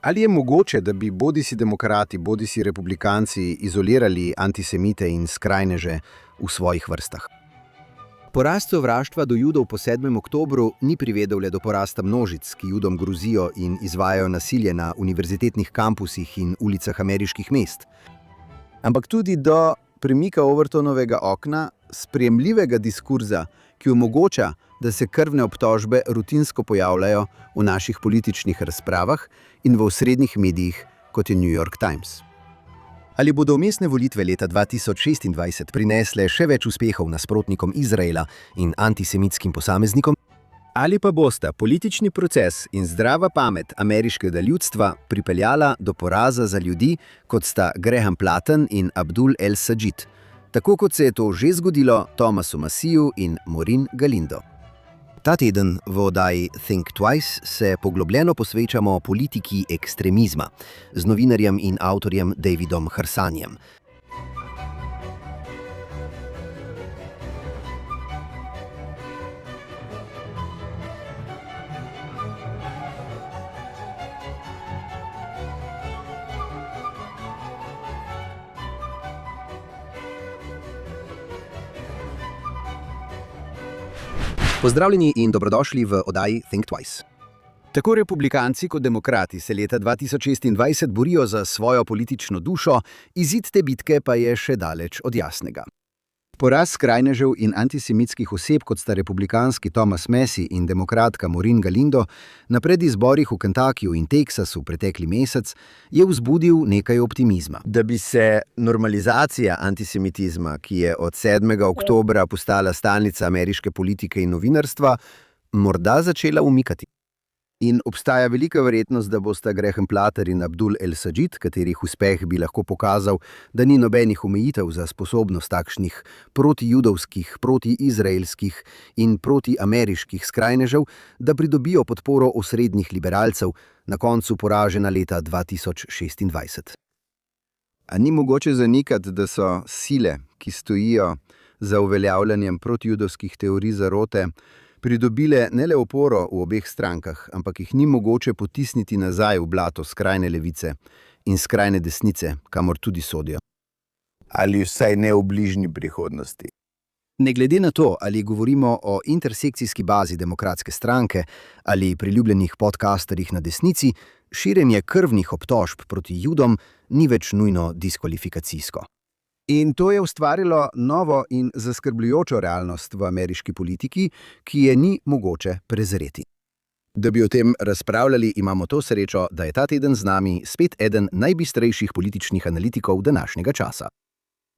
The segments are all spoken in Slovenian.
Ali je mogoče, da bi bodisi demokrati, bodisi republikanci izolirali antisemite in skrajneže v svojih vrstah? Porast sovraštva do Judov po 7. oktobru ni privedel le do porasta množic, ki Judom grozijo in izvajajo nasilje na univerzitetnih kampusih in ulicah ameriških mest, ampak tudi do premika Overtonovega okna, sprejemljivega diskurza, ki omogoča, da se krvne obtožbe rutinsko pojavljajo v naših političnih razpravah in v osrednjih medijih, kot je New York Times. Ali bodo vmesne volitve leta 2026 prinesle še več uspehov nasprotnikom Izraela in antisemitskim posameznikom? Ali pa bosta politični proces in zdrava pamet ameriškega ljudstva pripeljala do poraza za ljudi, kot sta Graham Platten in Abdul El Sajid, tako kot se je to že zgodilo Thomasu Massiju in Maureen Galindo? Ta teden v oddaji Think Twice se poglobljeno posvečamo politiki ekstremizma z novinarjem in avtorjem Davidom Harsanjem. Pozdravljeni in dobrodošli v oddaji Think Twice. Tako republikanci kot demokrati se leta 2026 borijo za svojo politično dušo, izid te bitke pa je še daleč od jasnega. Poraz skrajnežev in antisemitskih oseb, kot sta republikanski Thomas Massie in demokratka Maureen Galindo, na predizborih v Kentuckyju in Teksasu pretekli mesec, je vzbudil nekaj optimizma. Da bi se normalizacija antisemitizma, ki je od 7. oktobra postala stalnica ameriške politike in novinarstva, morda začela umikati. In obstaja velika verjetnost, da bosta Graham Platter in Abdul El Sajid, katerih uspeh bi lahko pokazal, da ni nobenih omejitev za sposobnost takšnih protijudovskih, protiizraelskih in protiameriških skrajnežev, da pridobijo podporo osrednjih liberalcev, na koncu poražena leta 2026. A ni mogoče zanikati, da so sile, ki stojijo za uveljavljanjem protijudovskih teorij zarote, pridobile ne le oporo v obeh strankah, ampak jih ni mogoče potisniti nazaj v blato skrajne levice in skrajne desnice, kamor tudi sodijo. Ali vsaj ne v bližnji prihodnosti. Ne glede na to, ali govorimo o intersekcijski bazi demokratske stranke ali priljubljenih podcasterjih na desnici, širjenje krvnih obtožb proti Judom ni več nujno diskvalifikacijsko. In to je ustvarilo novo in zaskrbljujočo realnost v ameriški politiki, ki je ni mogoče prezreti. Da bi o tem razpravljali, imamo to srečo, da je ta teden z nami spet eden najbistrejših političnih analitikov današnjega časa.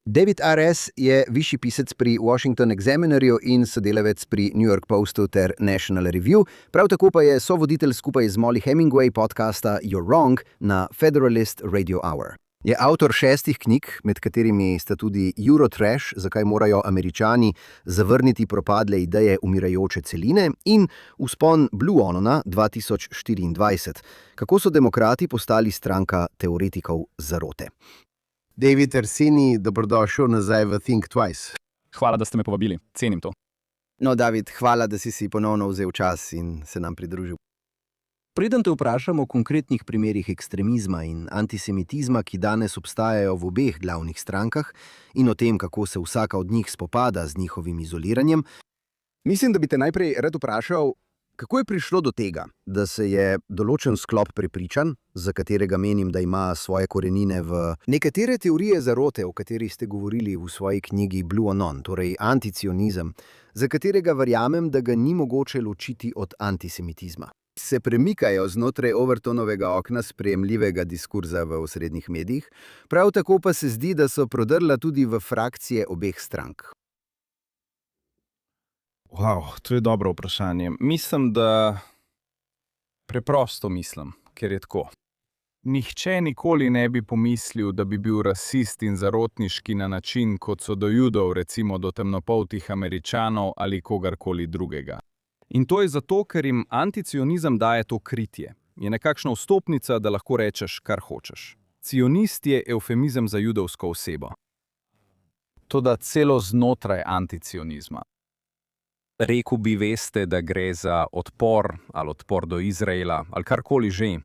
David R.S. je višji pisec pri Washington Examinerju in sodelavec pri New York Postu ter National Review, prav tako pa je sovoditelj skupaj z Molly Hemingway podcasta You're Wrong na Federalist Radio Hour. Je avtor 6 knjig, med katerimi sta tudi Eurotrash, zakaj morajo Američani zavrniti propadle ideje umirajoče celine, in Vzpon Blue Onona 2024, kako so demokrati postali stranka teoretikov zarote. David Arsini, dobrodošel nazaj v Think Twice. Hvala, da ste me povabili. Cenim to. No, David, hvala, da si ponovno vzel čas in se nam pridružil. Preden te vprašamo o konkretnih primerih ekstremizma in antisemitizma, ki danes obstajajo v obeh glavnih strankah, in o tem, kako se vsaka od njih spopada z njihovim izoliranjem, mislim, da bi te najprej rad vprašal, kako je prišlo do tega, da se je določen sklop prepričanj, za katerega menim, da ima svoje korenine v nekatere teorije zarote, o katerih ste govorili v svoji knjigi Blue Onon, torej anticionizem, za katerega verjamem, da ga ni mogoče ločiti od antisemitizma. Se premikajo znotraj Overtonovega okna sprejemljivega diskurza v osrednjih medijih, prav tako pa se zdi, da so prodrla tudi v frakcije obeh strank. To je dobro vprašanje. Preprosto mislim, ker je tako. Nihče nikoli ne bi pomislil, da bi bil rasist in zarotniški na način, kot so do Judov, recimo do temnopoltih Američanov ali kogarkoli drugega. In to je zato, ker jim anticionizem daje to kritje. Je nekakšna vstopnica, da lahko rečeš, kar hočeš. Cionist je evfemizem za judovsko osebo. Toda celo znotraj anticionizma. Rekel bi, veste, da gre za odpor ali odpor do Izraela ali karkoli že.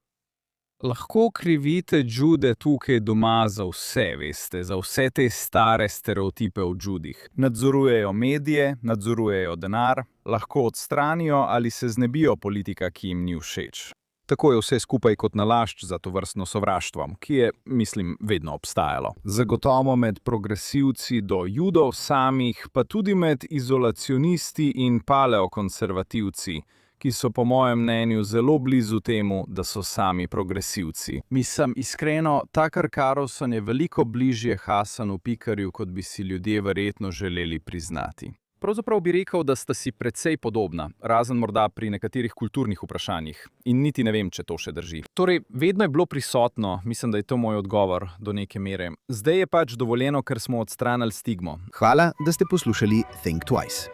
Lahko krivite Jude tukaj doma za vse, veste, za vse te stare stereotipe o Judih. Nadzorujejo medije, nadzorujejo denar, lahko odstranijo ali se znebijo politika, ki jim ni všeč. Tako je vse skupaj kot nalašč za tovrstno sovraštvo, ki je, mislim, vedno obstajalo. Zagotovo med progresivci do Judov samih, pa tudi med izolacionisti in paleokonservativci, ki so po mojem mnenju zelo blizu temu, da so sami progresivci. Mislim, iskreno, Tucker Carlson je veliko bližje Hasanu Pikarju, kot bi si ljudje verjetno želeli priznati. Pravzaprav bi rekel, da sta si precej podobna, razen morda pri nekaterih kulturnih vprašanjih. In niti ne vem, če to še drži. Torej, vedno je bilo prisotno, mislim, da je to moj odgovor do neke mere. Zdaj je pač dovoljeno, ker smo odstranili stigmo. Hvala, da ste poslušali Think Twice.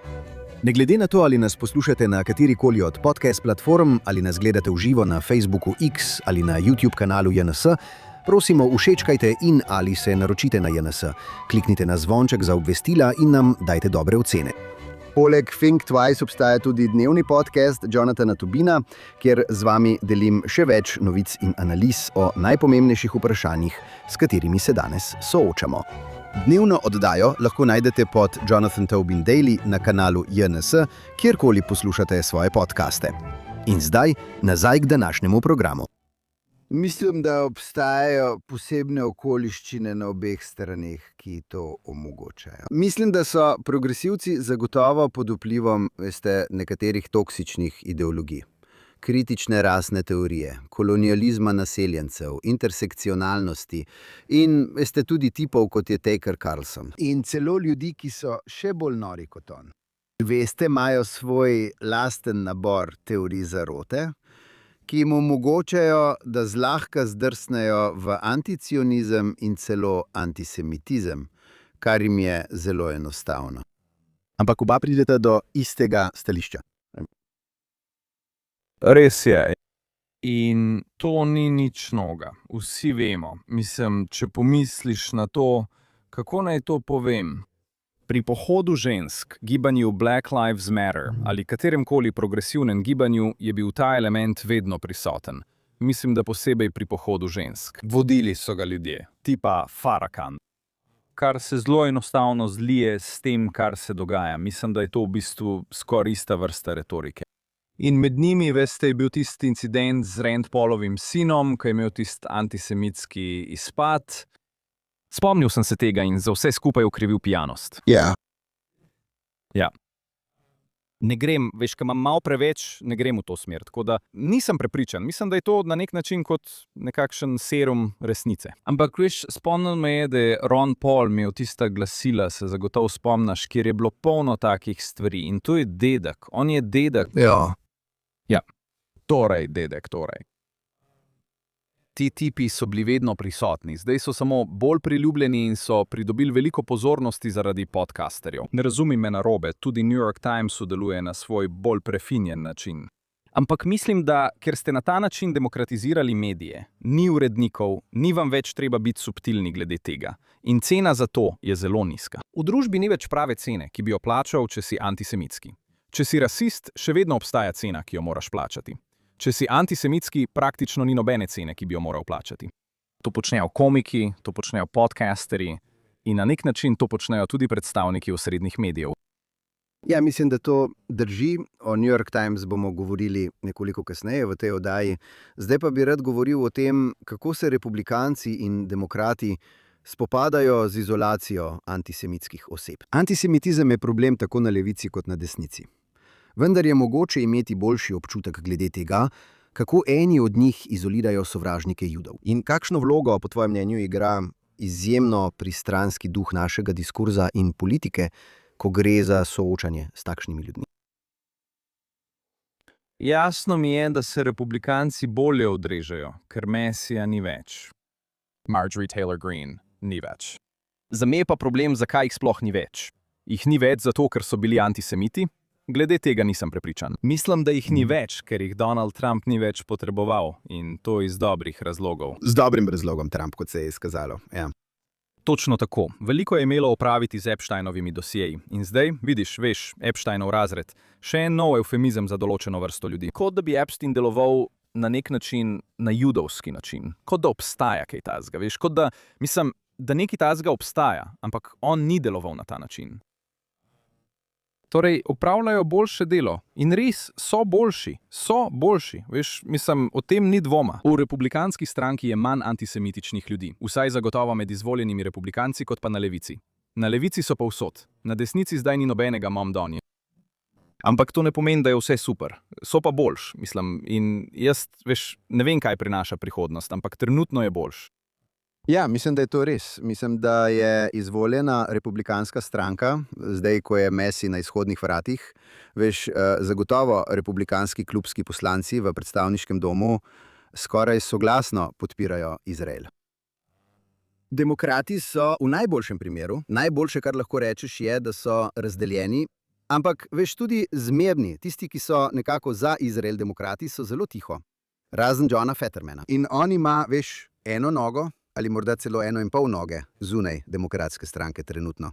Ne glede na to, ali nas poslušate na katerikoli od podcast platform, ali nas gledate v živo na Facebooku X ali na YouTube kanalu JNS, prosimo, všečkajte in ali se naročite na JNS. Kliknite na zvonček za obvestila in nam dajte dobre ocene. Poleg Think Twice obstaja tudi dnevni podcast Jonathana Tobina, kjer z vami delim še več novic in analiz o najpomembnejših vprašanjih, s katerimi se danes soočamo. Dnevno oddajo lahko najdete pod Jonathan Tobin Daily na kanalu JNS, kjerkoli poslušate svoje podcaste. In zdaj nazaj k današnjemu programu. Mislim, da obstajajo posebne okoliščine na obeh straneh, ki to omogočajo. Mislim, da so progresivci zagotovo pod vplivom, nekaterih toksičnih ideologij. Kritične rasne teorije, kolonializma naseljencev, intersekcionalnosti in tudi tipov, kot je Tucker Carlson. In celo ljudi, ki so še bolj nori kot on. Imajo svoj lasten nabor teorij zarote, ki jim omogočajo, da zlahka zdrsnejo v anticionizem in celo antisemitizem, kar jim je zelo enostavno. Ampak oba prideta do istega stališča. Res je. In to ni nič novega. Vsi vemo. Mislim, če pomisliš na to, kako naj to povem. Pri pohodu žensk, gibanju Black Lives Matter ali kateremkoli progresivnem gibanju je bil ta element vedno prisoten. Mislim, da posebej pri pohodu žensk. Vodili so ga ljudje, tipa Farrakhan. Kar se zelo enostavno zlije s tem, kar se dogaja. Mislim, da je to v bistvu skoraj ista vrsta retorike. In med njimi, veste, je bil tisti incident z Rand Paulovim sinom, ko je imel tisti antisemitski izpad. Spomnil sem se tega in za vse skupaj okrivil pijanost. Ja. Ja. Ne grem, veš, ko imam malo preveč, ne grem v to smer, tako da nisem prepričan. Mislim, da je to na nek način kot nekakšen serum resnice. Ampak, veš, spomnil me je, da je Ron Paul imel tista glasila, se zagotovo spomnaš, kjer je bilo polno takih stvari. In to je dedek. On je dedek. Ja. Ja. Torej, dedek, torej. Ti tipi so bili vedno prisotni, zdaj so samo bolj priljubljeni in so pridobili veliko pozornosti zaradi podcasterjev. Ne razumi me narobe, tudi New York Times sodeluje na svoj bolj prefinjen način. Ampak mislim, da ker ste na ta način demokratizirali medije, ni urednikov, ni vam več treba biti subtilni glede tega. In cena za to je zelo nizka. V družbi ni več prave cene, ki bi jo plačal, če si antisemitski. Če si rasist, še vedno obstaja cena, ki jo moraš plačati. Če si antisemitski, praktično ni nobene cene, ki bi jo moral plačati. To počnejo komiki, to počnejo podcasterji in na nek način to počnejo tudi predstavniki osrednjih medijev. Ja, mislim, da to drži. O New York Times bomo govorili nekoliko kasneje v tej oddaji. Zdaj pa bi rad govoril o tem, kako se republikanci in demokrati spopadajo z izolacijo antisemitskih oseb. Antisemitizem je problem tako na levici kot na desnici. Vendar je mogoče imeti boljši občutek glede tega, kako eni od njih izolirajo sovražnike Judov. In kakšno vlogo, po tvojem mnenju, igra izjemno pristranski duh našega diskurza in politike, ko gre za soočanje s takšnimi ljudmi? Jasno mi je, da se republikanci bolje odrežejo, ker Mesija ni več. Marjorie Taylor Greene ni več. Za me je pa problem, zakaj jih sploh ni več. Jih ni več zato, ker so bili antisemiti? Glede tega nisem prepričan. Mislim, da jih ni več, ker jih Donald Trump ni več potreboval in to iz dobrih razlogov. Z dobrim razlogom Trump, kot se je izkazalo. Ja. Točno tako. Veliko je imelo opraviti z Epsteinovimi dosjeji. In zdaj, vidiš, veš, Epsteinov razred. Še en nov eufemizem za določeno vrsto ljudi. Kot da bi Epstein deloval na nek način na judovski način, kot da obstaja kaj takega, veš, kot da, mislim, da nekaj takega obstaja, ampak on ni deloval na ta način. Torej, opravljajo boljše delo in res so boljši, veš, mislim, o tem ni dvoma. V republikanski stranki je manj antisemitičnih ljudi, vsaj zagotovo med izvoljenimi republikanci kot pa na levici. Na levici so pa vsod, na desnici zdaj ni nobenega momdonja. Ampak to ne pomeni, da je vse super. So pa boljš, mislim, in jaz, veš, ne vem, kaj prinaša prihodnost, ampak trenutno je boljš. Ja, mislim, da je to res. Mislim, da je izvoljena republikanska stranka, zdaj, ko je Messi na izhodnih vratih, veš, zagotovo republikanski klubski poslanci v predstavniškem domu skoraj soglasno podpirajo Izrael. Demokrati so v najboljšem primeru, najboljše, kar lahko rečeš, je, da so razdeljeni, ampak, veš, tudi zmerni, tisti, ki so nekako za Izrael demokrati, so zelo tiho. Razen Johna Fettermana. In on ima, veš, eno nogo, ali morda celo 1,5 noge zunaj demokratske stranke trenutno.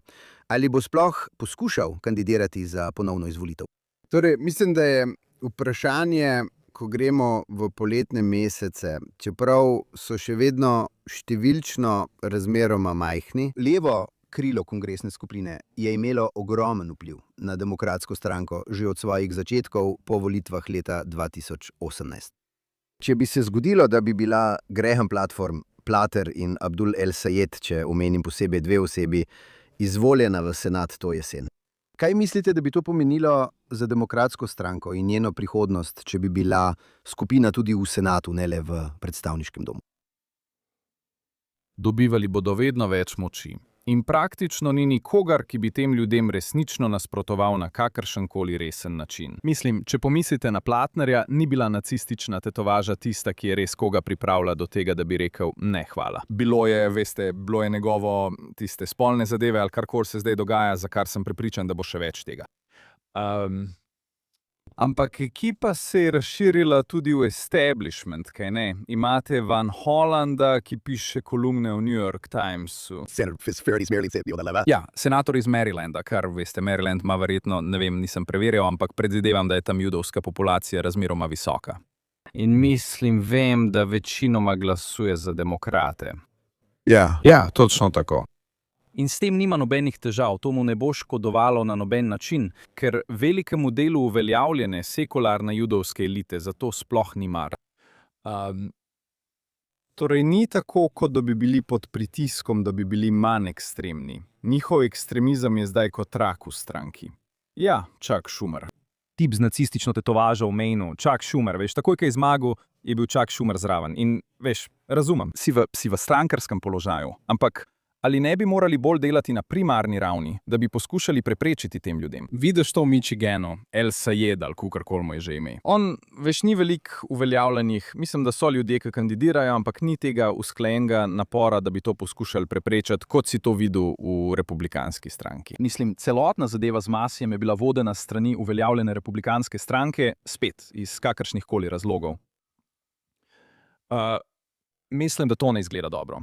Ali bo sploh poskušal kandidirati za ponovno izvolitev? Torej, mislim, da je vprašanje, ko gremo v poletne mesece, čeprav so še vedno številčno razmeroma majhni, levo krilo kongresne skupine je imelo ogromen vpliv na demokratsko stranko že od svojih začetkov po volitvah leta 2018. Če bi se zgodilo, da bi bila Graham Platform, Plater in Abdul El Sayed, če omenim posebej dve osebi, izvoljena v senat to jesen. Kaj mislite, da bi to pomenilo za demokratsko stranko in njeno prihodnost, če bi bila skupina tudi v senatu, ne le v predstavniškem domu? Dobivali bodo vedno več moči. In praktično ni nikogar, ki bi tem ljudem resnično nasprotoval na kakršenkoli resen način. Mislim, če pomislite na Platnerja, ni bila nacistična tetovaža tista, ki je res koga pripravila do tega, da bi rekel ne hvala. Bilo je njegovo tiste spolne zadeve ali karkoli se zdaj dogaja, za kar sem prepričan, da bo še več tega. Ampak ekipa se je razširila tudi v establishment, kaj ne? Imate Van Hollanda, ki piše kolumne v New York Timesu. Ja, senator iz Marylanda, kar veste, Maryland ima verjetno, ne vem, nisem preverjal, ampak predvidevam, da je tam judovska populacija razmeroma visoka. In mislim, vem, da večinoma glasuje za demokrate. Ja, točno tako. In s tem nima nobenih težav, to mu ne bo škodovalo na noben način, ker velikemu delu uveljavljene sekularne judovske elite zato sploh ni mar. Torej ni tako, kot da bi bili pod pritiskom, da bi bili manj ekstremni. Njihov ekstremizem je zdaj kot rak v stranki. Ja, Chuck Schumer. Tip z nacistično tetovažo v Mainu, Chuck Schumer, veš, takoj, ko je zmagal, je bil Chuck Schumer zraven. In, veš, razumem, si v strankarskem položaju, ampak ali ne bi morali bolj delati na primarni ravni, da bi poskušali preprečiti tem ljudem? Vidiš to v Michiganu, El Sayed ali kakorkoli mu je že ime. On, veš, ni veliko uveljavljenih, mislim, da so ljudje, ki kandidirajo, ampak ni tega usklajenega napora, da bi to poskušali preprečiti, kot si to videl v republikanski stranki. Mislim, celotna zadeva z Masijem je bila vodena s strani uveljavljene republikanske stranke, spet, iz kakršnihkoli razlogov. Mislim, da to ne izgleda dobro.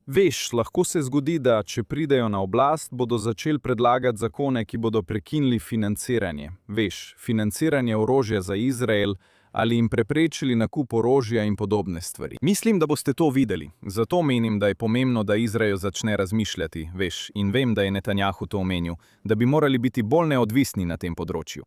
Veš, lahko se zgodi, da če pridejo na oblast, bodo začeli predlagati zakone, ki bodo prekinili financiranje. Veš, financiranje orožja za Izrael ali jim preprečili nakup orožja in podobne stvari. Mislim, da boste to videli. Zato menim, da je pomembno, da Izrael začne razmišljati, veš, in vem, da je Netanjahu to omenil, da bi morali biti bolj neodvisni na tem področju.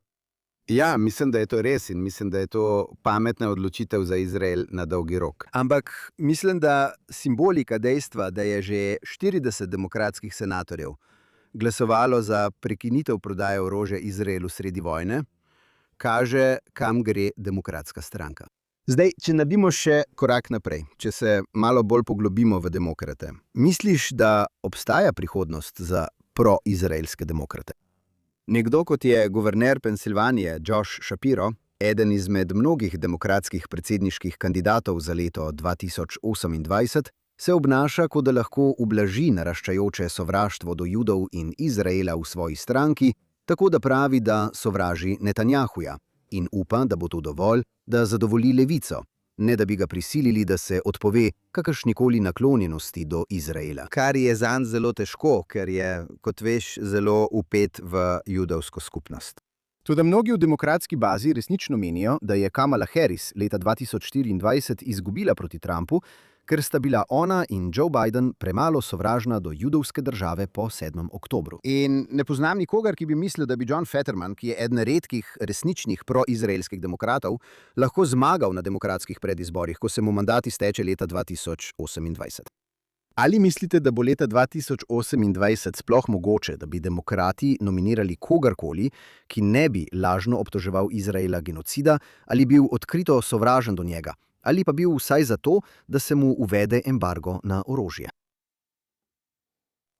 Ja, mislim, da je to res in mislim, da je to pametna odločitev za Izrael na dolgi rok. Ampak mislim, da simbolika dejstva, da je že 40 demokratskih senatorjev glasovalo za prekinitev prodaje orožja Izraelu sredi vojne, kaže, kam gre demokratska stranka. Zdaj, če naredimo še korak naprej, če se malo bolj poglobimo v demokrate, misliš, da obstaja prihodnost za proizraelske demokrate? Nekdo, kot je guverner Pensilvanije Josh Shapiro, eden izmed mnogih demokratskih predsedniških kandidatov za leto 2028, se obnaša, kot da lahko ublaži naraščajoče sovraštvo do Judov in Izraela v svoji stranki, tako da pravi, da sovraži Netanjahuja in upa, da bo to dovolj, da zadovolji levico, ne da bi ga prisilili, da se odpove kakršnikoli naklonjenosti do Izraela. Kar je zanj zelo težko, ker je, kot veš, zelo vpet v judovsko skupnost. Toda mnogi v demokratski bazi resnično menijo, da je Kamala Harris leta 2024 izgubila proti Trumpu, ker sta bila ona in Joe Biden premalo sovražna do judovske države po 7. oktobru. In ne poznam nikogar, ki bi mislil, da bi John Fetterman, ki je eden redkih resničnih proizraelskih demokratov, lahko zmagal na demokratskih predizborih, ko se mu mandat izteče leta 2028. Ali mislite, da bo leta 2028 sploh mogoče, da bi demokrati nominirali kogarkoli, ki ne bi lažno obtoževal Izraela genocida ali bil odkrito sovražen do njega, ali pa bil vsaj zato, da se mu uvede embargo na orožje?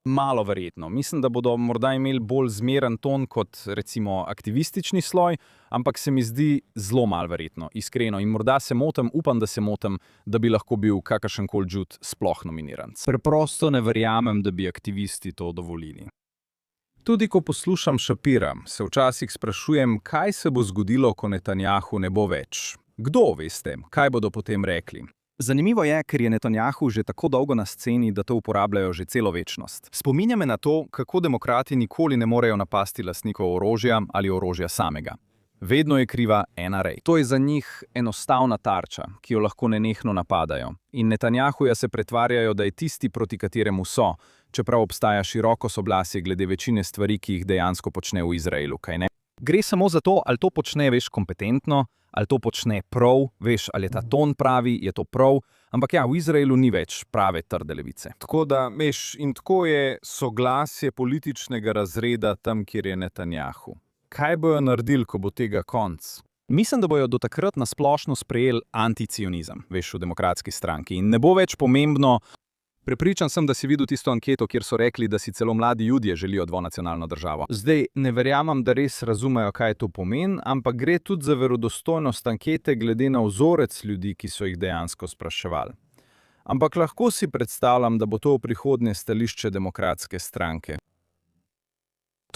Malo verjetno. Mislim, da bodo morda imeli bolj zmeren ton kot recimo aktivistični sloj, ampak se mi zdi zelo malo verjetno, iskreno. In morda se motim, upam, da se motim, da bi lahko bil kakršenkoli Jud sploh nominiran. Preprosto ne verjamem, da bi aktivisti to dovolili. Tudi ko poslušam Shapira, se včasih sprašujem, kaj se bo zgodilo, ko Netanjahu ne bo več. Kdo, veste, kaj bodo potem rekli? Zanimivo je, ker je Netanjahu že tako dolgo na sceni, da to uporabljajo že celo večnost. Spominja me na to, kako demokrati nikoli ne morejo napasti lastnikov orožja ali orožja samega. Vedno je kriva NRA. To je za njih enostavna tarča, ki jo lahko nenehno napadajo. In Netanjahuja se pretvarjajo, da je tisti, proti kateremu so, čeprav obstaja široko soglasje glede večine stvari, ki jih dejansko počne v Izraelu, kaj ne? Gre samo za to, ali to počne, veš, kompetentno, ali to počne prav, veš, ali je ta ton pravi, je to prav, ampak ja, v Izraelu ni več prave trde levice. Tako da, veš, in tako je soglasje političnega razreda tam, kjer je Netanjahu. Kaj bojo naredili, ko bo tega konc? Mislim, da bojo do takrat nasplošno sprejeli anticionizem, veš, v demokratski stranki. In ne bo več pomembno. Prepričan sem, da si videl tisto anketo, kjer so rekli, da si celo mladi Judje želijo dvonacionalno državo. Zdaj, ne verjamem, da res razumejo, kaj to pomeni, ampak gre tudi za verodostojnost ankete glede na vzorec ljudi, ki so jih dejansko spraševali. Ampak lahko si predstavljam, da bo to v prihodnje stališče demokratske stranke.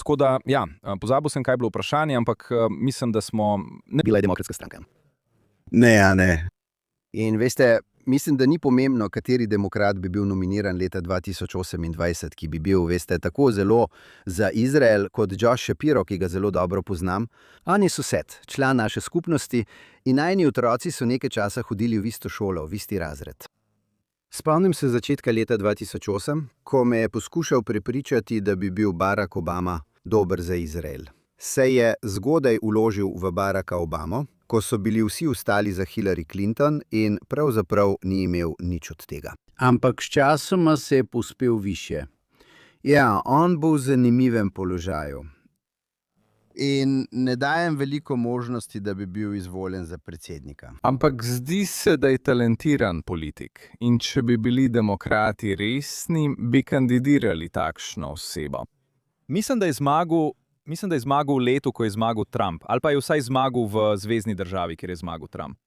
Tako da, ja, pozabil sem, kaj je bilo vprašanje, ampak mislim, da smo... Ne bila je demokratska stranka. Ne, ja, ne. In veste, mislim, da ni pomembno, kateri demokrat bi bil nominiran leta 2028, ki bi bil, veste, tako zelo za Izrael kot Josh Shapiro, ki ga zelo dobro poznam. On je sosed, član naše skupnosti in najini otroci so nekaj časa hodili v isto šolo, v isti razred. Spomnim se začetka leta 2008, ko me je poskušal prepričati, da bi bil Barack Obama dober za Izrael. Se je zgodaj vložil v Baracka Obamo, ko so bili vsi ostali za Hillary Clinton in pravzaprav ni imel nič od tega. Ampak sčasoma se je povzpel višje. Ja, on bo v zanimivem položaju. In ne dajem veliko možnosti, da bi bil izvoljen za predsednika. Ampak zdi se, da je talentiran politik. In če bi bili demokrati resni, bi kandidirali takšno osebo. Mislim, da je zmagal v letu, ko je zmagal Trump, ali pa je vsaj zmagal v zvezni državi, kjer je zmagal Trump.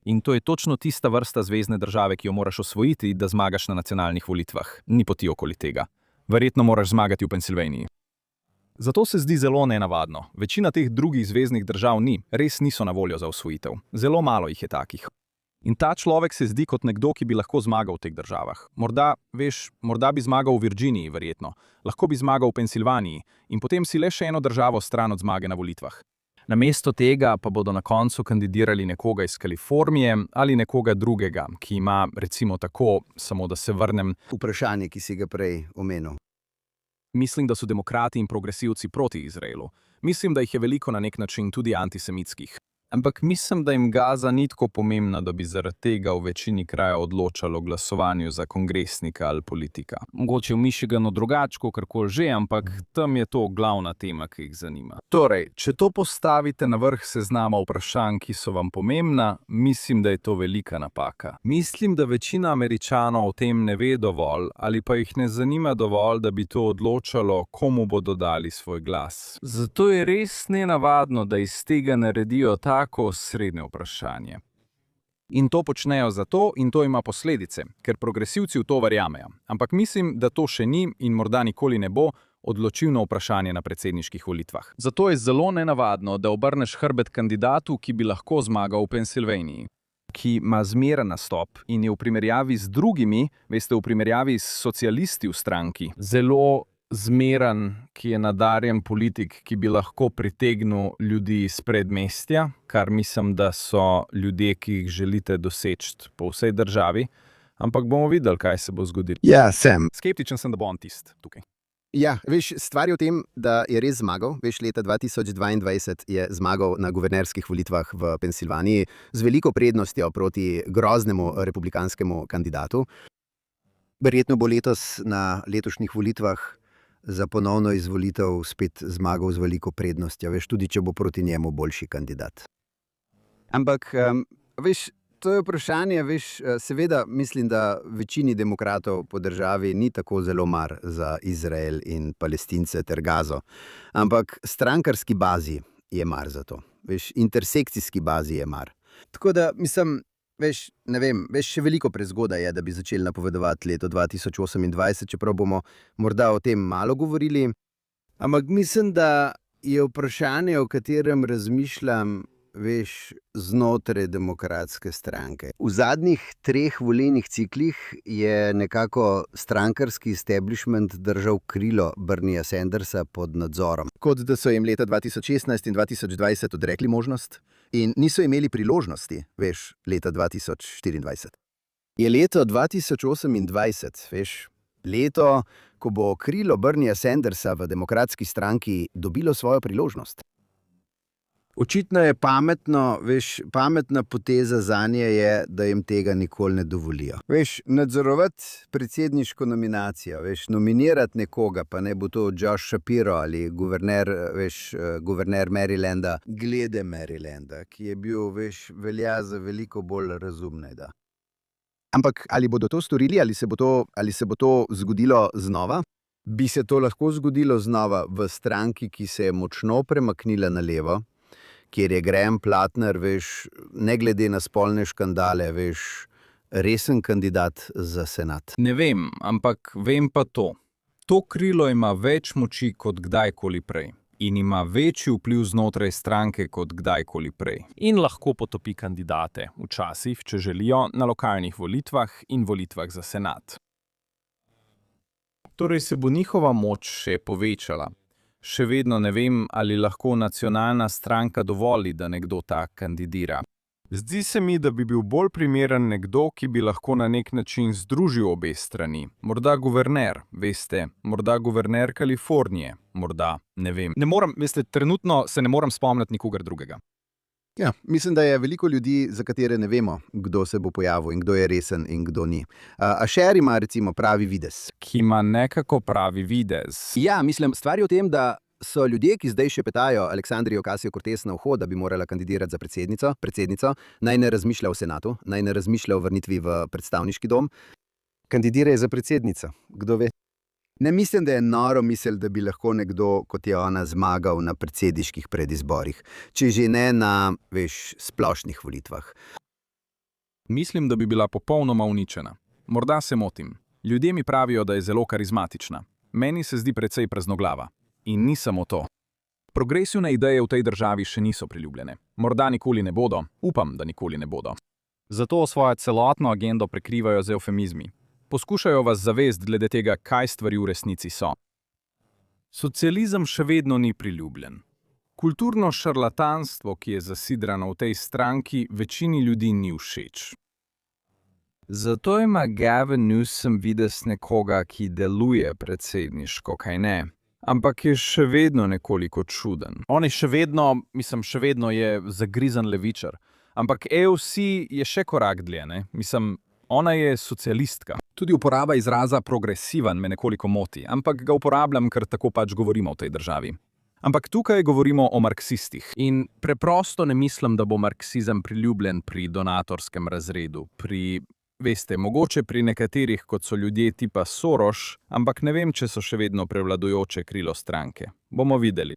In to je točno tista vrsta zvezne države, ki jo moraš osvojiti, da zmagaš na nacionalnih volitvah. Ni poti okoli tega. Verjetno moraš zmagati v Pensilvaniji. Zato se zdi zelo nenavadno. Večina teh drugih zveznih držav res niso na voljo za osvojitev. Zelo malo jih je takih. In ta človek se zdi kot nekdo, ki bi lahko zmagal v teh državah. Morda bi zmagal v Virginiji, verjetno. Lahko bi zmagal v Pensilvaniji in potem si le še eno državo stran od zmage na volitvah. Namesto tega pa bodo na koncu kandidirali nekoga iz Kalifornije ali nekoga drugega, ki ima, recimo tako, samo da se vrnem, Vprašanje, ki si ga prej omenil. mislim, da so demokrati in progresivci proti Izraelu. Mislim, da jih je veliko na nek način tudi antisemitskih. Ampak mislim, da jim Gaza ni tako pomembna, da bi zaradi tega v večini kraja odločalo o glasovanju za kongresnika ali politika. Mogoče v Michiganu drugače, kakorkoli že, ampak tam je to glavna tema, ki jih zanima. Torej, če to postavite na vrh seznama vprašanj, ki so vam pomembna, mislim, da je to velika napaka. Mislim, da večina Američanov o tem ne ve dovolj ali pa jih ne zanima dovolj, da bi to odločalo, komu bodo dali svoj glas. Zato je res nenavadno, da iz tega naredijo tako srednje vprašanje. In to počnejo zato, in to ima posledice, ker progresivci v to verjamejo. Ampak mislim, da to še ni in morda nikoli ne bo odločilno vprašanje na predsedniških volitvah. Zato je zelo nenavadno, da obrneš hrbet kandidatu, ki bi lahko zmagal v Pensilvaniji, ki ima zmeren nastop in je v primerjavi z drugimi, veste, v primerjavi s socialisti v stranki, zelo zmeren, ki je nadarjen politik, ki bi lahko pritegnil ljudi iz predmestja, kar mislim, da so ljudje, ki jih želite doseči po vsej državi, ampak bomo videli, kaj se bo zgodilo. Ja, sem. Skeptičen sem, da bo on tisti tukaj. Ja, veš, stvar je v tem, da je res zmagal. Veš, leta 2022 je zmagal na guvernerskih volitvah v Pensilvaniji z veliko prednostjo proti groznemu republikanskemu kandidatu. Verjetno bo letos na letošnjih volitvah za ponovno izvolitev spet zmagal z veliko prednostjo, veš, tudi če bo proti njemu boljši kandidat. Ampak, veš, to je vprašanje, veš, seveda mislim, da večini demokratov po državi ni tako zelo mar za Izrael in Palestince ter Gazo, ampak strankarski bazi je mar za to, veš, intersekcijski bazi je mar. Tako da, mislim, veš, ne vem, veš, še veliko prezgodaj je, da bi začeli napovedovati leto 2028, čeprav bomo morda o tem malo govorili, ampak mislim, da je vprašanje, o katerem razmišljam, veš, znotraj demokratske stranke. V zadnjih 3 volilnih ciklih je nekako strankarski establishment držal krilo Bernieja Sandersa pod nadzorom. Kot da so jim leta 2016 in 2020 odrekli možnost in niso imeli priložnosti, veš, leta 2024. Je leto 2028, veš, leto, ko bo krilo Bernieja Sandersa v demokratski stranki dobilo svojo priložnost. Očitno je pametno, veš, pametna poteza zanje je, da jim tega nikoli ne dovolijo. Veš, nadzorovati predsedniško nominacijo, veš, nominirati nekoga, pa ne bo to Josh Shapiro ali guverner, veš, guverner Marylanda, glede Marylanda, ki je bil, veš, velja za veliko bolj razumnega. Ampak ali bodo to storili, ali se bo to zgodilo znova? Bi se to lahko zgodilo znova v stranki, ki se je močno premaknila na levo, kjer je Graham Platner, veš, ne glede na spolne škandale, veš, resen kandidat za senat. Ne vem, ampak vem pa to. To krilo ima več moči kot kdajkoli prej in ima večji vpliv znotraj stranke kot kdajkoli prej. In lahko potopi kandidate, včasih, če želijo, na lokalnih volitvah in volitvah za senat. Torej se bo njihova moč še povečala. Še vedno ne vem, ali lahko nacionalna stranka dovoli, da nekdo tak kandidira. Zdi se mi, da bi bil bolj primeren nekdo, ki bi lahko na nek način združil obe strani. Morda guverner, veste, morda guverner Kalifornije, morda, ne vem. Trenutno se ne morem spomniti nikogar drugega. Ja, mislim, da je veliko ljudi, za katere ne vemo, kdo se bo pojavil in kdo je resen in kdo ni. Asher ima recimo pravi videz. Ki ima nekako pravi videz. Ja, mislim, stvar je v tem, da so ljudje, ki zdaj šepetajo Aleksandrijo Ocasio-Cortez na uho, da bi morala kandidirati za predsednico, naj ne razmišlja o senatu, naj ne razmišlja o vrnitvi v predstavniški dom. Kandidirajo za predsednico, kdo ve. Ne mislim, da je noro misel, da bi lahko nekdo, kot je ona, zmagal na predsedniških predizborih, če že ne na, veš, splošnih volitvah. Mislim, da bi bila popolnoma uničena. Morda se motim. Ljudje mi pravijo, da je zelo karizmatična. Meni se zdi precej praznoglava. In ni samo to. Progresivne ideje v tej državi še niso priljubljene. Morda nikoli ne bodo, upam, da nikoli ne bodo. Zato svojo celotno agendo prekrivajo z evfemizmi. Poskušajo vas zavest glede tega, kaj stvari v resnici so. Socializem še vedno ni priljubljen. Kulturno šarlatanstvo, ki je zasidrano v tej stranki, večini ljudi ni všeč. Zato ima Gavin Newsom videz nekoga, ki deluje predsedniško, kaj ne? Ampak je še vedno nekoliko čuden. On je še vedno je zagrizan levičar. Ampak AOC je še korak dlje, ne? Ona je socialistka. Tudi uporaba izraza progresiven me nekoliko moti, ampak ga uporabljam, ker tako pač govorimo v tej državi. Ampak tukaj govorimo o marksistih. In preprosto ne mislim, da bo marksizem priljubljen pri donatorskem razredu, veste, mogoče pri nekaterih, kot so ljudje tipa Soros, ampak ne vem, če so še vedno prevladujoče krilo stranke. Bomo videli.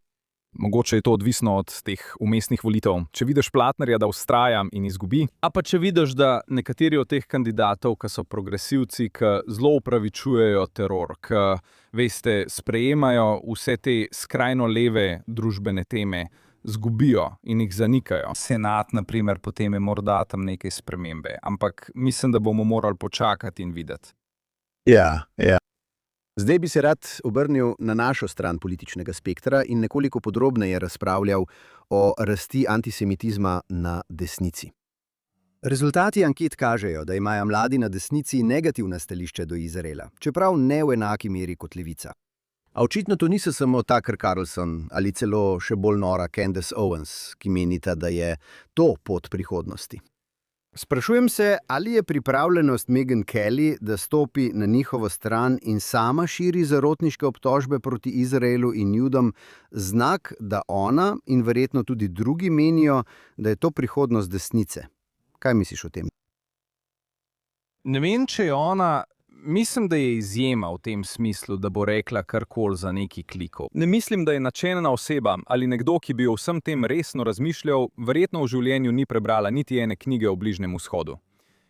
Mogoče je to odvisno od teh umestnih volitev. Če vidiš Platnerja, da vztraja in izgubi, a pa če vidiš, da nekateri od teh kandidatov, ki so progresivci, ki zelo upravičujejo teror, ki, veste, sprejemajo vse te skrajno leve družbene teme, zgubijo in jih zanikajo. Senat, na primer, potem je morda tam nekaj spremembe, ampak mislim, da bomo morali počakati in videti. Ja. Zdaj bi se rad obrnil na našo stran političnega spektra in nekoliko podrobneje razpravljal o rasti antisemitizma na desnici. Rezultati anket kažejo, da imajo mladi na desnici negativna stališča do Izraela, čeprav ne v enaki meri kot levica. A očitno to niso samo Tucker Carlson ali celo še bolj nora Candace Owens, ki menita, da je to pot prihodnosti. Sprašujem se, ali je pripravljenost Meghan Kelly, da stopi na njihovo stran in sama širi zarotniške obtožbe proti Izraelu in Judom, znak, da ona in verjetno tudi drugi menijo, da je to prihodnost desnice. Kaj misliš o tem? Ne vem, če je ona, mislim, da je izjema v tem smislu, da bo rekla karkoli za neki klikov. Ne mislim, da je načelna oseba ali nekdo, ki bi o vsem tem resno razmišljal, verjetno v življenju ni prebrala niti ene knjige o Bližnjem vzhodu.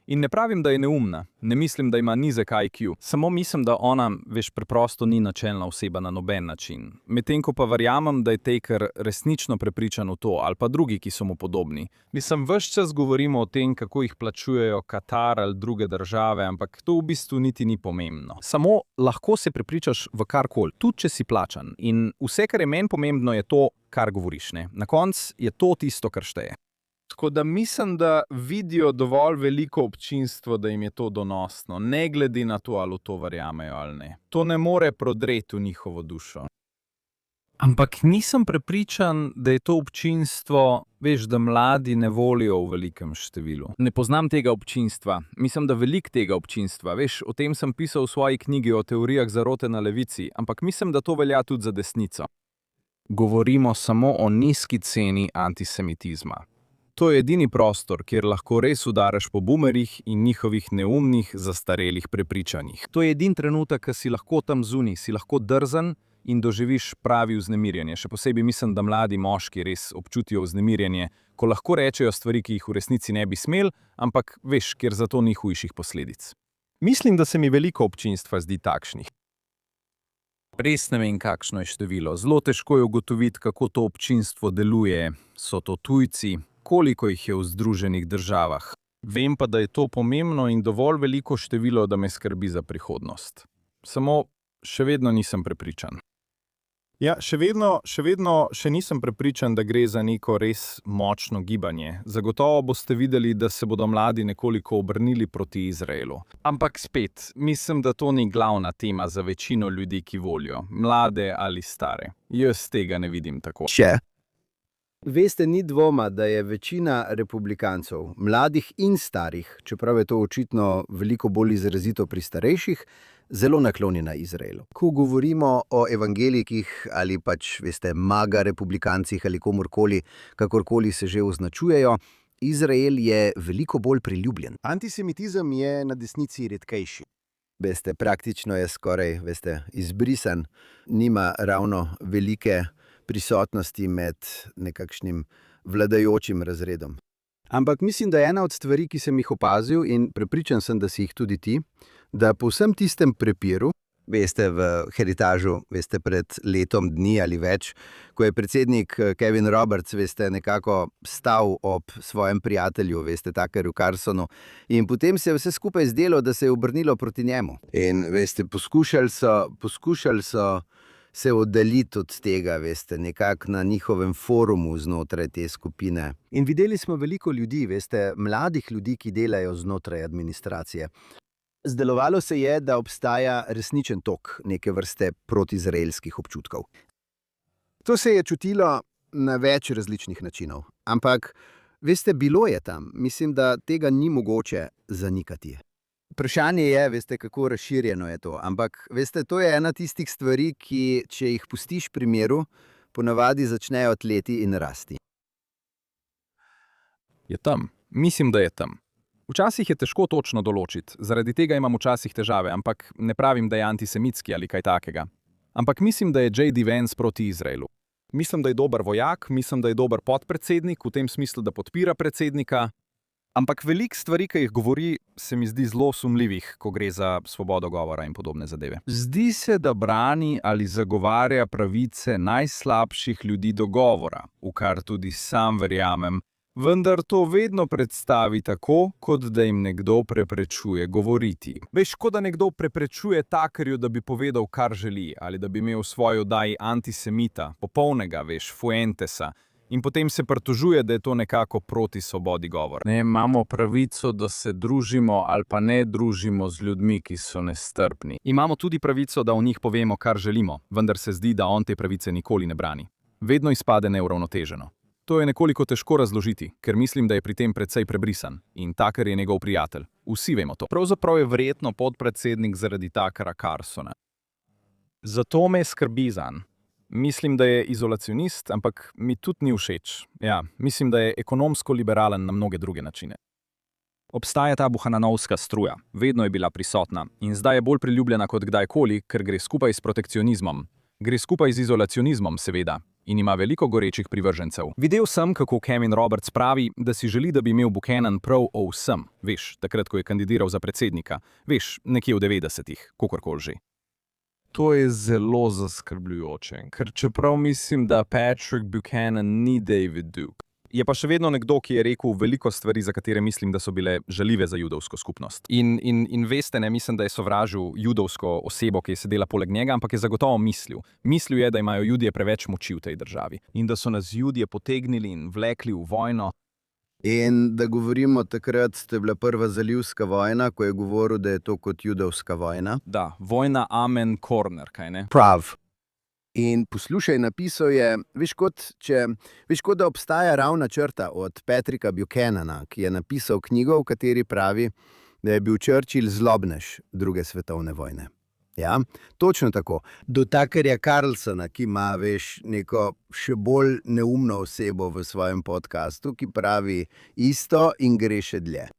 In ne pravim, da je neumna, ne mislim, da ima nizek IQ, samo mislim, da ona, veš, preprosto ni načelna oseba na noben način. Medtem ko pa verjamem, da je Taker resnično prepričan v to, ali pa drugi, ki so mu podobni. Mislim, ves čas govorimo o tem, kako jih plačujejo Katar ali druge države, ampak to v bistvu niti ni pomembno. Samo lahko se prepričaš v karkoli, tudi če si plačan. In vse, kar je meni pomembno, je to, kar govoriš, ne. Na koncu je to tisto, kar šteje. Tako da mislim, da vidijo dovolj veliko občinstvo, da jim je to donosno, ne glede na to, ali v to verjamejo ali ne. To ne more prodreti v njihovo dušo. Ampak nisem prepričan, da je to občinstvo, veš, da mladi ne volijo v velikem številu. Ne poznam tega občinstva. Mislim, da veliko tega občinstva. Veš, o tem sem pisal v svoji knjigi o teorijah zarote na levici, ampak mislim, da to velja tudi za desnico. Govorimo samo o nizki ceni antisemitizma. To je edini prostor, kjer lahko res udaraš po boomerjih in njihovih neumnih, zastarelih prepričanjih. To je edini trenutek, ko si lahko tam zunaj, si lahko drzen in doživiš pravi vznemirjenje. Še posebej mislim, da mladi moški res občutijo vznemirjenje, ko lahko rečejo stvari, ki jih v resnici ne bi smeli, ampak veš, ker za to ni hujših posledic. Mislim, da se mi veliko občinstva zdi takšnih. Res ne vem, kakšno je število. Zelo težko je ugotoviti, kako to občinstvo deluje. So to tujci? Koliko jih je v Združenih državah. Vem pa, da je to pomembno in dovolj veliko število, da me skrbi za prihodnost. Samo še vedno nisem prepričan. Ja, še nisem prepričan, da gre za neko res močno gibanje. Zagotovo boste videli, da se bodo mladi nekoliko obrnili proti Izraelu. Ampak spet, mislim, da to ni glavna tema za večino ljudi, ki volijo, mlade ali stare. Jaz tega ne vidim tako. Veste, ni dvoma, da je večina republikancev, mladih in starih, čeprav je to očitno veliko bolj izrazito pri starejših, zelo naklonjena Izraelu. Ko govorimo o evangelikih ali pač, veste, maga republikancih ali komorkoli, kakorkoli se že označujejo, Izrael je veliko bolj priljubljen. Antisemitizem je na desnici redkejši. Veste, praktično je skoraj, izbrisan, nima ravno velike prisotnosti med nekakšnim vladajočim razredom. Ampak mislim, da je ena od stvari, ki sem jih opazil in prepričan sem, da si jih tudi ti, da po vsem tistem prepiru, veste, v Heritageu, veste, pred letom dni ali več, ko je predsednik Kevin Roberts, veste, nekako stal ob svojem prijatelju, veste, Tuckerju Carlsonu, in potem se je vse skupaj zdelo, da se je obrnilo proti njemu. In veste, poskušali so se oddaljiti od tega, veste, nekako na njihovem forumu znotraj te skupine. In videli smo veliko ljudi, veste, mladih ljudi, ki delajo znotraj administracije. Zdelovalo se je, da obstaja resničen tok neke vrste protiizraelskih občutkov. To se je čutilo na več različnih načinov, ampak, veste, bilo je tam. Mislim, da tega ni mogoče zanikati. Vprašanje je, veste, kako razširjeno je to, ampak, veste, to je ena tistih stvari, ki, če jih pustiš pri miru, ponavadi začnejo tleti in rasti. Je tam. Mislim, da je tam. Včasih je težko točno določiti, zaradi tega imam včasih težave, ampak ne pravim, da je antisemitski ali kaj takega. Ampak mislim, da je J.D. Vance proti Izraelu. Mislim, da je dober vojak, mislim, da je dober podpredsednik, v tem smislu, da podpira predsednika. Ampak veliko stvari, ki jih govori, se mi zdi zelo sumljivih, ko gre za svobodo govora in podobne zadeve. Zdi se, da brani ali zagovarja pravice najslabših ljudi do govora, v kar tudi sam verjamem, Vendar to vedno predstavi tako, kot da jim nekdo preprečuje govoriti. Veš, kot da nekdo preprečuje takerju, da bi povedal, kar želi, ali da bi imel v svoji oddaji antisemita, popolnega, veš, Fuentesa, in potem se pritožuje, da je to nekako proti svobodi govora. Ne, imamo pravico, da se družimo ali pa ne družimo z ljudmi, ki so nestrpni. Imamo tudi pravico, da o njih povemo, kar želimo, vendar se zdi, da on te pravice nikoli ne brani. Vedno izpade neuravnoteženo. To je nekoliko težko razložiti, ker mislim, da je pri tem precej prebrisan in Tucker je njegov prijatelj. Vsi vemo to. Pravzaprav je verjetno podpredsednik zaradi Tuckera Carlsona. Zato me skrbi zanj. Mislim, da je izolacionist, ampak mi tudi ni všeč. Ja, mislim, da je ekonomsko liberalen na mnoge druge načine. Obstaja ta buhananovska struja, vedno je bila prisotna in zdaj je bolj priljubljena kot kdajkoli, ker gre skupaj s protekcionizmom. Gre skupaj z izolacionizmom, seveda, in ima veliko gorečih privržencev. Videl sem, kako Kevin Roberts pravi, da si želi, da bi imel Buchanan prav o vsem. Veš, takrat, ko je kandidiral za predsednika. Veš, nekje v 90-ih, kakorkoli že. To je zelo zaskrbljujoče, ker čeprav mislim, da Patrick Buchanan ni David Duke. Je pa še vedno nekdo, ki je rekel veliko stvari, za katere mislim, da so bile žaljive za judovsko skupnost. In veste, ne mislim, da je sovražil judovsko osebo, ki je sedela poleg njega, ampak je zagotovo mislil. Mislil je, da imajo Judje preveč moči v tej državi in da so nas Judje potegnili in vlekli v vojno. In da govorimo, takrat ste bila prva zalivska vojna, ko je govoril, da je to kot judovska vojna. Da, vojna Amen Corner, kaj ne? Prav. In poslušaj, napisal je, veš kot da obstaja ravna črta od Patricka Buchanana, ki je napisal knjigo, v kateri pravi, da je bil Churchill zlobnež druge svetovne vojne. Ja, točno tako. Do Tuckerja Carlsona, ki ima, veš, neko še bolj neumno osebo v svojem podcastu, ki pravi isto in gre še dlje.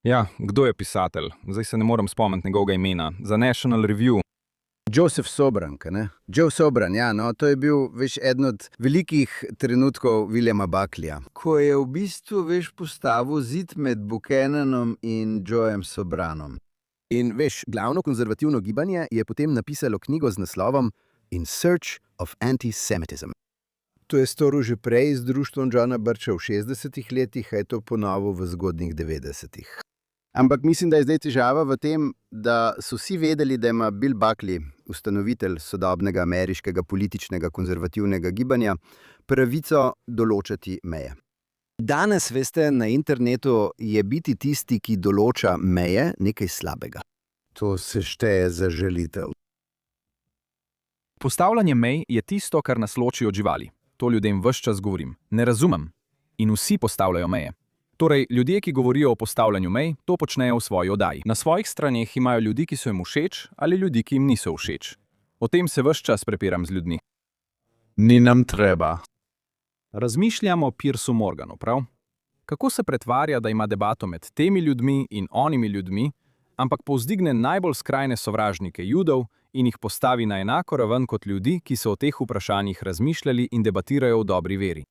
Ja, kdo je pisatelj? Zdaj se ne morem spomniti njegovega imena. Za National Review. Joseph Sobran, ne? Joe Sobran, ja, no, to je bil, veš, eden od velikih trenutkov Williama Buckleya, ko je v bistvu, veš, postavil zid med Buchananom in Joeem Sobranom. In, veš, glavno konzervativno gibanje je potem napisalo knjigo z naslovom In Search of Antisemitism. To je storil že prej z društvom Johna Bircha v 60-ih letih, a je to ponovil v zgodnjih 90-ih. Ampak mislim, da je zdaj težava v tem, da so vsi vedeli, da ima Bill Buckley, ustanovitelj sodobnega ameriškega političnega konzervativnega gibanja, pravico določati meje. Danes, veste, na internetu je biti tisti, ki določa meje, nekaj slabega. To se šteje za žalitev. Postavljanje mej je tisto, kar nas loči od živali. To ljudem ves čas govorim. Ne razumem. In vsi postavljajo meje. Torej, ljudje, ki govorijo o postavljanju mej, to počnejo v svoji oddaji. Na svojih straneh imajo ljudi, ki so jim všeč, ali ljudi, ki jim niso všeč. O tem se ves čas prepiram z ljudmi. Ni nam treba. Razmišljamo o Piersu Morganu, prav? Kako se pretvarja, da ima debato med temi ljudmi in onimi ljudmi, ampak povzdigne najbolj skrajne sovražnike Judov in jih postavi na enako raven kot ljudi, ki so o teh vprašanjih razmišljali in debatirajo v dobri veri.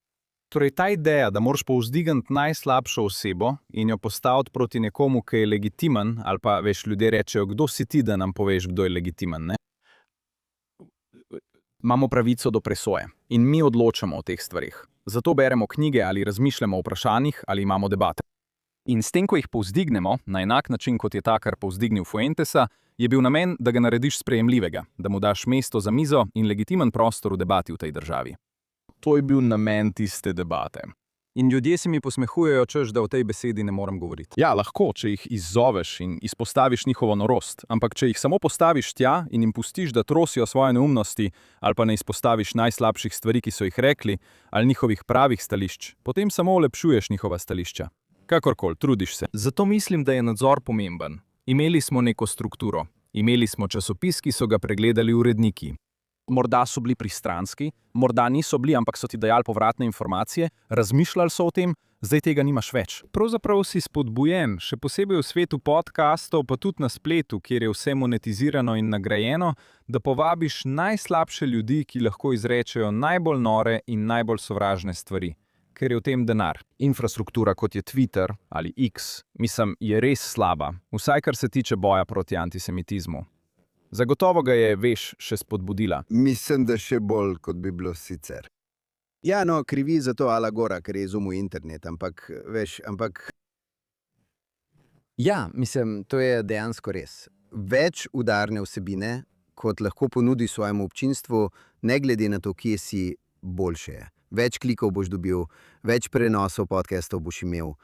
Torej, ta ideja, da moraš povzdigniti najslabšo osebo in jo postaviti proti nekomu, ki je legitimen, ali pa, veš, ljudje rečejo, kdo si ti, da nam poveš, kdo je legitimen, ne? Imamo pravico do presoje in mi odločamo o teh stvarih. Zato beremo knjige ali razmišljamo o vprašanjih ali imamo debate. In s tem, ko jih povzdignemo, na enak način, kot je Tucker povzdignil Fuentesa, je bil namen, da ga narediš sprejemljivega, da mu daš mesto za mizo in legitimen prostor v debati v tej državi. To je bil namen tiste debate. In ljudje se mi posmehujejo, češ, da o tej besedi ne morem govoriti. Ja, lahko, če jih izzoveš in izpostaviš njihovo norost, ampak če jih samo postaviš tja in jim pustiš, da trosijo svoje neumnosti, ali pa ne izpostaviš najslabših stvari, ki so jih rekli, ali njihovih pravih stališč, potem samo olepšuješ njihova stališča. Kakorkoli, trudiš se. Zato mislim, da je nadzor pomemben. Imeli smo neko strukturo. Imeli smo časopis, ki so ga pregledali uredniki. Morda so bili pristranski, morda niso bili, ampak so ti dajali povratne informacije, razmišljali so o tem, zdaj tega nimaš več. Pravzaprav si spodbujen, še posebej v svetu podcastov, pa tudi na spletu, kjer je vse monetizirano in nagrajeno, da povabiš najslabše ljudi, ki lahko izrečejo najbolj nore in najbolj sovražne stvari. Ker je v tem denar. Infrastruktura, kot je Twitter ali X, mislim, je res slaba, vsaj kar se tiče boja proti antisemitizmu. Zagotovo ga je, veš, še spodbudila. Mislim, da še bolj, kot bi bilo sicer. Ja, no, krivi za to Ala Gora, ker je izumil internet, ampak, veš, Ja, mislim, to je dejansko res. Več udarne vsebine, kot lahko ponudi svojemu občinstvu, ne glede na to, kje si, boljše je. Več klikov boš dobil, več prenosov podcastov boš imel.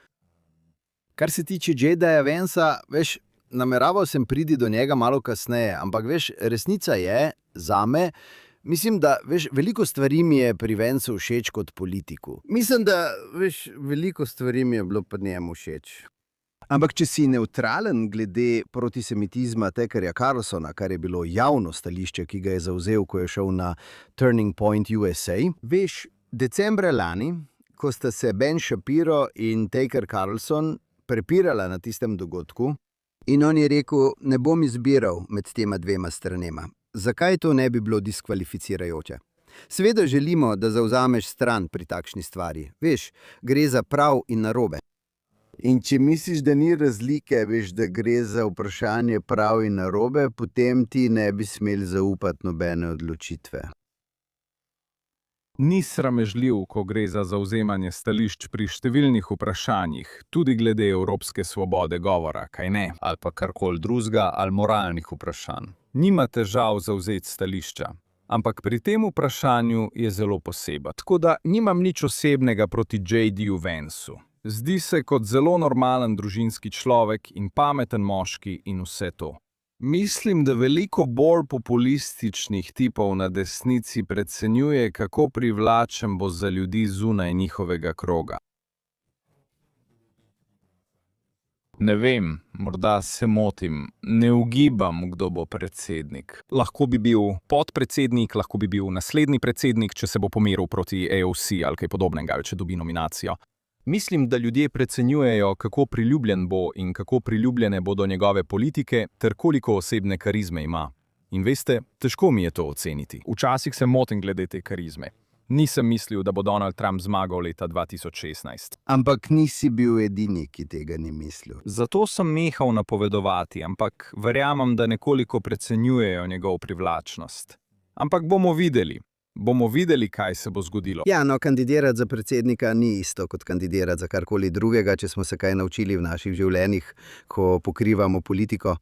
Kar se tiče Jedija Vansa, veš, nameraval sem priti do njega malo kasneje, ampak veš, resnica je, zame, mislim, da veš, veliko stvari mi je pri Vansu všeč kot politiku. Mislim, da veš, veliko stvari mi je bilo pri njemu všeč. Ampak če si nevtralen glede protisemitizma Tuckerja Carlsona, kar je bilo javno stališče, ki ga je zavzel, ko je šel na Turning Point USA, veš, decembra lani, ko sta se Ben Shapiro in Tucker Carlson prepirala na tistem dogodku, in on je rekel, ne bom izbiral med tema dvema stranema. Zakaj to ne bi bilo diskvalificirajoče? Seveda želimo, da zavzameš stran pri takšni stvari. Veš, gre za prav in narobe. In če misliš, da ni razlike, veš, da gre za vprašanje prav in narobe, potem ti ne bi smeli zaupati nobene odločitve. Ni sramežljiv, ko gre za zavzemanje stališč pri številnih vprašanjih, tudi glede evropske svobode govora, kaj ne, ali pa karkoli drugega, ali moralnih vprašanj. Nima težav zavzeti stališča, ampak pri tem vprašanju je zelo poseben. Tako da nimam nič osebnega proti Jediju Vansu. Zdi se kot zelo normalen družinski človek in pameten moški in vse to. Mislim, da veliko bolj populističnih tipov na desnici precenjuje, kako privlačen bo za ljudi zunaj njihovega kroga. Ne vem, morda se motim, ne ugibam, kdo bo predsednik. Lahko bi bil podpredsednik, lahko bi bil naslednji predsednik, če se bo pomeril proti AOC ali kaj podobnega, če dobi nominacijo. Mislim, da ljudje precenjujejo, kako priljubljen bo in kako priljubljene bodo njegove politike, ter koliko osebne karizme ima. In veste, težko mi je to oceniti. Včasih se motim glede te karizme. Nisem mislil, da bo Donald Trump zmagal leta 2016. Ampak nisi bil edini, ki tega ni mislil. Zato sem nehal napovedovati, ampak verjamem, da nekoliko precenjujejo njegov privlačnost. Ampak bomo videli. Bomo videli, kaj se bo zgodilo. Ja, no, kandidirati za predsednika ni isto kot kandidirati za karkoli drugega, če smo se kaj naučili v naših življenjih, ko pokrivamo politiko.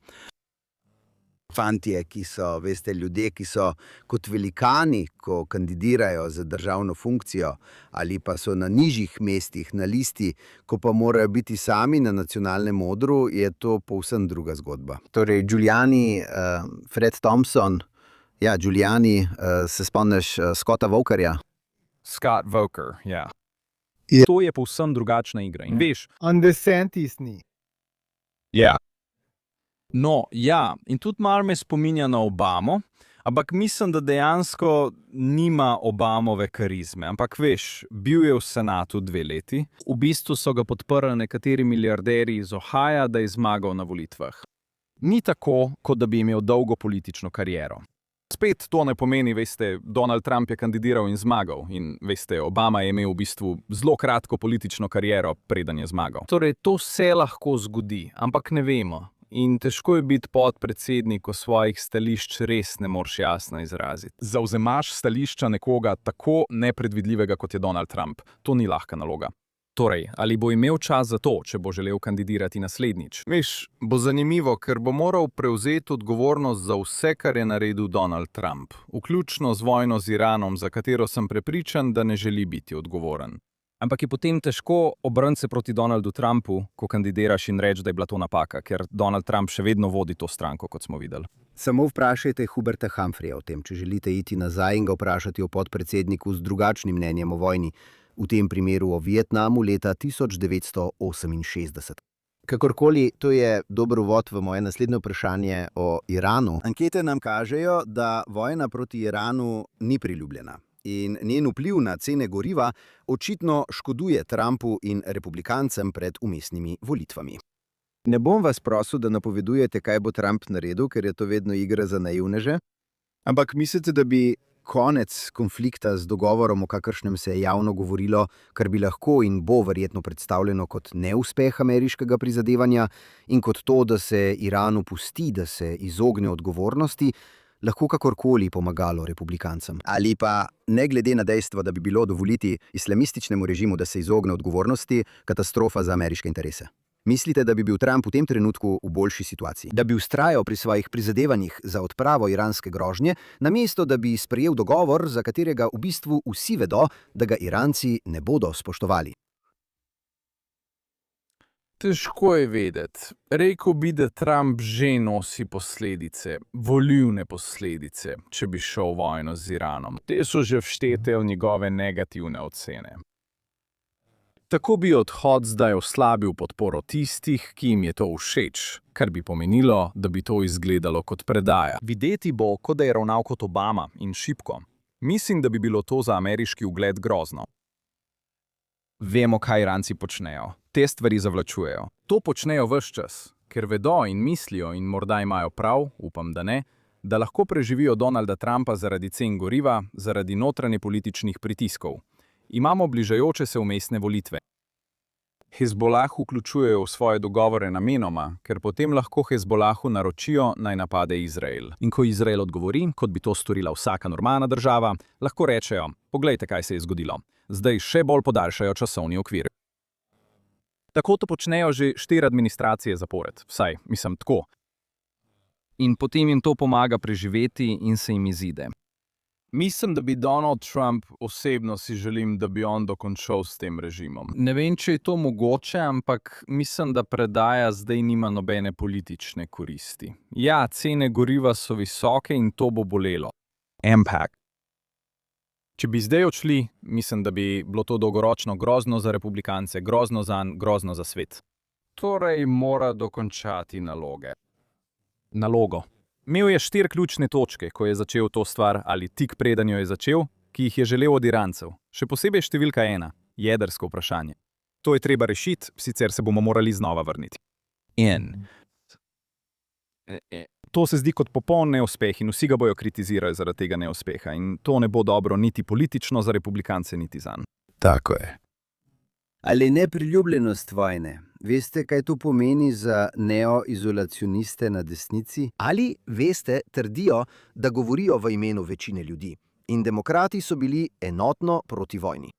Fantje, ki so, veste, ljudje, ki so kot velikani, ko kandidirajo za državno funkcijo, ali pa so na nižjih mestih na listi, ko pa morajo biti sami na nacionalnem odru, je to povsem druga zgodba. Torej, Giuliani, Fred Thompson, ja, Giuliani, se spomniš Scotta Walkerja? Scott Walker, ja. Je. To je povsem drugačna igra. In veš, DeSantis ni. Ja. no, ja, in tudi malo me spominja na Obamo, ampak mislim, da dejansko nima Obamove karizme. Ampak veš, bil je v senatu 2 leti. V bistvu so ga podprli nekateri milijarderji iz Ohija, da je zmagal na volitvah. Ni tako, kot da bi imel dolgo politično kariero. Spet to ne pomeni, veste, Donald Trump je kandidiral in zmagal in, veste, Obama je imel v bistvu zelo kratko politično kariero, preden je zmagal. Torej, to se lahko zgodi, ampak ne vemo. In težko je biti podpredsednik, ko svojih stališč res ne moreš jasno izraziti. Zavzemaš stališča nekoga tako nepredvidljivega, kot je Donald Trump. To ni lahka naloga. Torej, ali bo imel čas za to, če bo želel kandidirati naslednjič? Veš, bo zanimivo, ker bo moral prevzeti odgovornost za vse, kar je naredil Donald Trump, vključno z vojno z Iranom, za katero sem prepričan, da ne želi biti odgovoren. Ampak je potem težko obrniti se proti Donaldu Trumpu, ko kandidiraš in reči, da je bila to napaka, ker Donald Trump še vedno vodi to stranko, kot smo videli. Samo vprašajte Huberta Humphreyja o tem, če želite iti nazaj in ga vprašati o podpredsedniku z drugačnim mnenjem o vojni, v tem primeru o Vietnamu leta 1968. Kakorkoli, to je dober uvod v moje naslednje vprašanje o Iranu. Ankete nam kažejo, da vojna proti Iranu ni priljubljena. In njen vpliv na cene goriva očitno škoduje Trumpu in republikancem pred vmesnimi volitvami. Ne bom vas prosil, da napovedujete, kaj bo Trump naredil, ker je to vedno igra za naivneže. Ampak mislite, da bi konec konflikta z dogovorom, o kakršnem se je javno govorilo, kar bi lahko in bo verjetno predstavljeno kot neuspeh ameriškega prizadevanja in kot to, da se Iranu pusti, da se izogne odgovornosti, lahko kakorkoli pomagalo republikancem. Ali pa, ne glede na dejstvo, da bi bilo dovoliti islamističnemu režimu, da se izogne odgovornosti, katastrofa za ameriške interese. Mislite, da bi bil Trump v tem trenutku v boljši situaciji? Da bi vztrajal pri svojih prizadevanjih za odpravo iranske grožnje, namesto da bi sprejel dogovor, za katerega v bistvu vsi vedo, da ga Iranci ne bodo spoštovali? Težko je vedeti. Rekel bi, da Trump že nosi posledice, volilne posledice, če bi šel v vojno z Iranom. Te so že vštete v njegove negativne ocene. Tako bi odhod zdaj oslabil podporo tistih, ki jim je to všeč, kar bi pomenilo, da bi to izgledalo kot predaja. Videti bo, kot da je ravnal kot Obama in šibko. Mislim, da bi bilo to za ameriški ugled grozno. Vemo, kaj Iranci počnejo. Te stvari zavlačujejo. To počnejo ves čas, ker vedo in mislijo in morda imajo prav, upam, da ne, da lahko preživijo Donalda Trumpa zaradi cen goriva, zaradi notranjepolitičnih pritiskov. Imamo bližajoče se vmesne volitve. Hezbolah vključujejo v svoje dogovore namenoma, ker potem lahko Hezbolahu naročijo, naj napade Izrael. In ko Izrael odgovori, kot bi to storila vsaka normalna država, lahko rečejo, poglejte, kaj se je zgodilo. Zdaj še bolj podaljšajo časovni okvir. Tako to počnejo že 4 administracije zapored, vsaj, mislim, tako. In potem jim to pomaga preživeti in se jim izide. Mislim, da bi Donald Trump, osebno si želim, da bi on dokončal s tem režimom. Ne vem, če je to mogoče, ampak mislim, da predaja zdaj nima nobene politične koristi. Ja, cene goriva so visoke in to bo bolelo. Impact. Če bi zdaj odšli, mislim, da bi bilo to dolgoročno grozno za republikance, grozno zanj, grozno za svet. Torej mora dokončati nalogo. Imel je 4 ključne točke, ko je začel to stvar, ali tik preden jo je začel, ki jih je želel od Irancev. Še posebej številka 1, jedrsko vprašanje. To je treba rešiti, sicer se bomo morali znova vrniti. To se zdi kot popoln neuspeh in vsi ga bojo kritizirali zaradi tega neuspeha in to ne bo dobro niti politično za republikance, niti zanj. Tako je. Ali nepriljubljenost vojne? Veste, kaj to pomeni za neoizolacioniste na desnici? Ali veste, trdijo, da govorijo v imenu večine ljudi in demokrati so bili enotno proti vojni.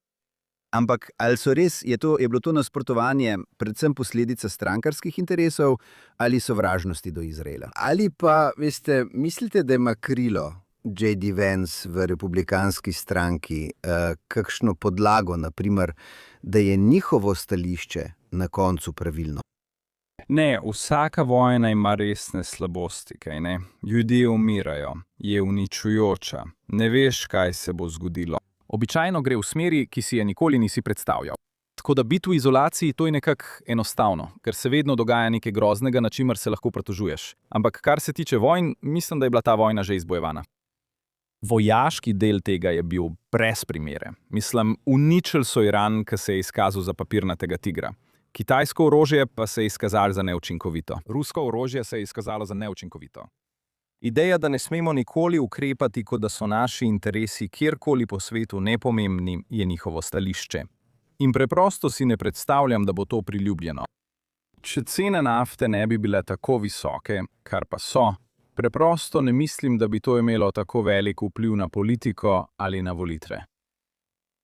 Ampak ali so res, je bilo to nasprotovanje predvsem posledica strankarskih interesov ali sovražnosti do Izraela? Ali pa, veste, mislite, da ima krilo J.D. Vance v republikanski stranki kakšno podlago, naprimer, da je njihovo stališče na koncu pravilno? Ne, vsaka vojna ima resne slabosti, kaj ne? Ljudje umirajo, je uničujoča, ne veš, kaj se bo zgodilo. Običajno gre v smeri, ki si je nikoli nisi predstavljal. Tako da biti v izolaciji, to je nekako enostavno, ker se vedno dogaja nekaj groznega, na čimer se lahko pritožuješ. Ampak kar se tiče vojn, mislim, da je bila ta vojna že izbojevana. Vojaški del tega je bil brez primere. Mislim, uničili so Iran, ki se je izkazal za papirnatega tigra. Kitajsko orožje pa se je izkazalo za neučinkovito. Rusko orožje se je izkazalo za neučinkovito. Ideja, da ne smemo nikoli ukrepati, kot da so naši interesi kjerkoli po svetu nepomembni, je njihovo stališče. In preprosto si ne predstavljam, da bo to priljubljeno. Če cene nafte ne bi bile tako visoke, kar pa so, preprosto ne mislim, da bi to imelo tako velik vpliv na politiko ali na volitve.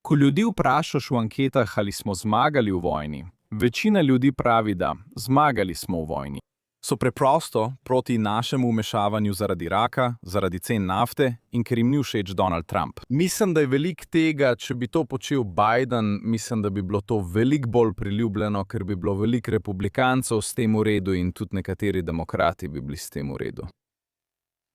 Ko ljudi vprašaš v anketah, ali smo zmagali v vojni, večina ljudi pravi, da zmagali smo v vojni. So preprosto proti našemu vmešavanju zaradi Iraka, zaradi cen nafte in ker jim ni všeč Donald Trump. Mislim, da je veliko tega, če bi to počel Biden, mislim, da bi bilo to veliko bolj priljubljeno, ker bi bilo veliko republikancev s tem v redu in tudi nekateri demokrati bi bili s tem v redu.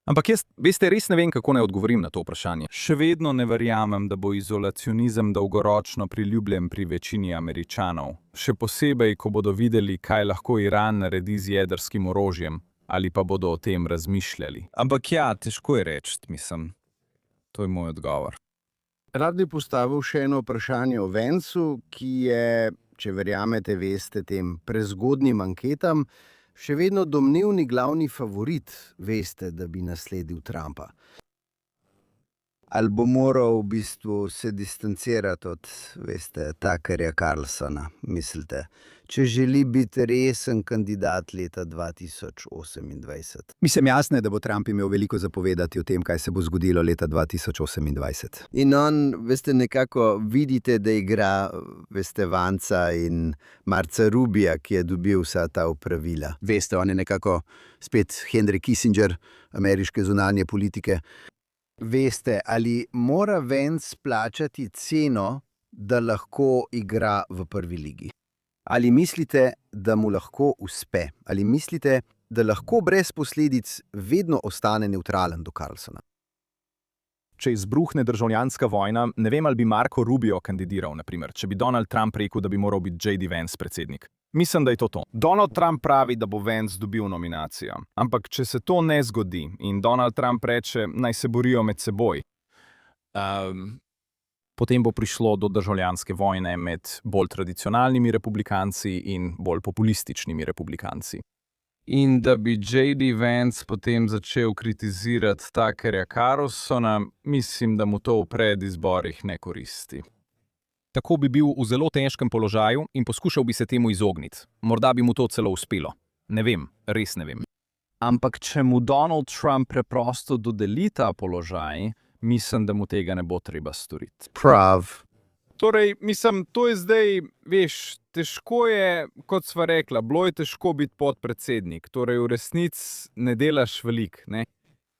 Ampak jaz, veste, res ne vem, kako naj odgovorim na to vprašanje. Še vedno ne verjamem, da bo izolacionizem dolgoročno priljubljen pri večini Američanov. Še posebej, ko bodo videli, kaj lahko Iran naredi z jedrskim orožjem, ali pa bodo o tem razmišljali. Ampak ja, težko je reči, mislim. To je moj odgovor. Rad bi postavil še eno vprašanje o Vanceu, ki je, če verjamete, veste, tem prezgodnjim anketam, še vedno domnevni glavni favorit, veste, da bi nasledil Trumpa. Ali bo moral v bistvu se distancirati od, veste, Tuckerja Carlsona, mislite? Če želi biti resen kandidat leta 2028. Mislim, jasno je, da bo Trump imel veliko zapovedati o tem, kaj se bo zgodilo leta 2028. In on, veste, nekako vidite, da igra, veste, Vanca in Marca Rubija, ki je dobil vsa ta opravila. Veste, on je nekako spet Henry Kissinger ameriške zunanje politike. Veste, ali mora Vance plačati ceno, da lahko igra v prvi ligi? Ali mislite, da mu lahko uspe? Ali mislite, da lahko brez posledic vedno ostane nevtralen do Carlsona? Če izbruhne državljanska vojna, ne vem, ali bi Marco Rubio kandidiral, naprimer, če bi Donald Trump rekel, da bi moral biti J.D. Vance predsednik. Mislim, da je to to. Donald Trump pravi, da bo Vance dobil nominacijo. Ampak če se to ne zgodi in Donald Trump reče, naj se borijo med seboj, potem bo prišlo do državljanske vojne med bolj tradicionalnimi republikanci in bolj populističnimi republikanci. In da bi J.D. Vance potem začel kritizirati Tuckerja Carlsona, mislim, da mu to v predizborih ne koristi. Tako bi bil v zelo težkem položaju in poskušal bi se temu izogniti. Morda bi mu to celo uspelo. Ne vem, res ne vem. Ampak če mu Donald Trump preprosto dodeli ta položaj, mislim, da mu tega ne bo treba storiti. Prav. Torej, mislim, to je zdaj, veš, težko je, kot sva rekla, bilo je težko biti podpredsednik. Torej, v resnici ne delaš veliko, ne?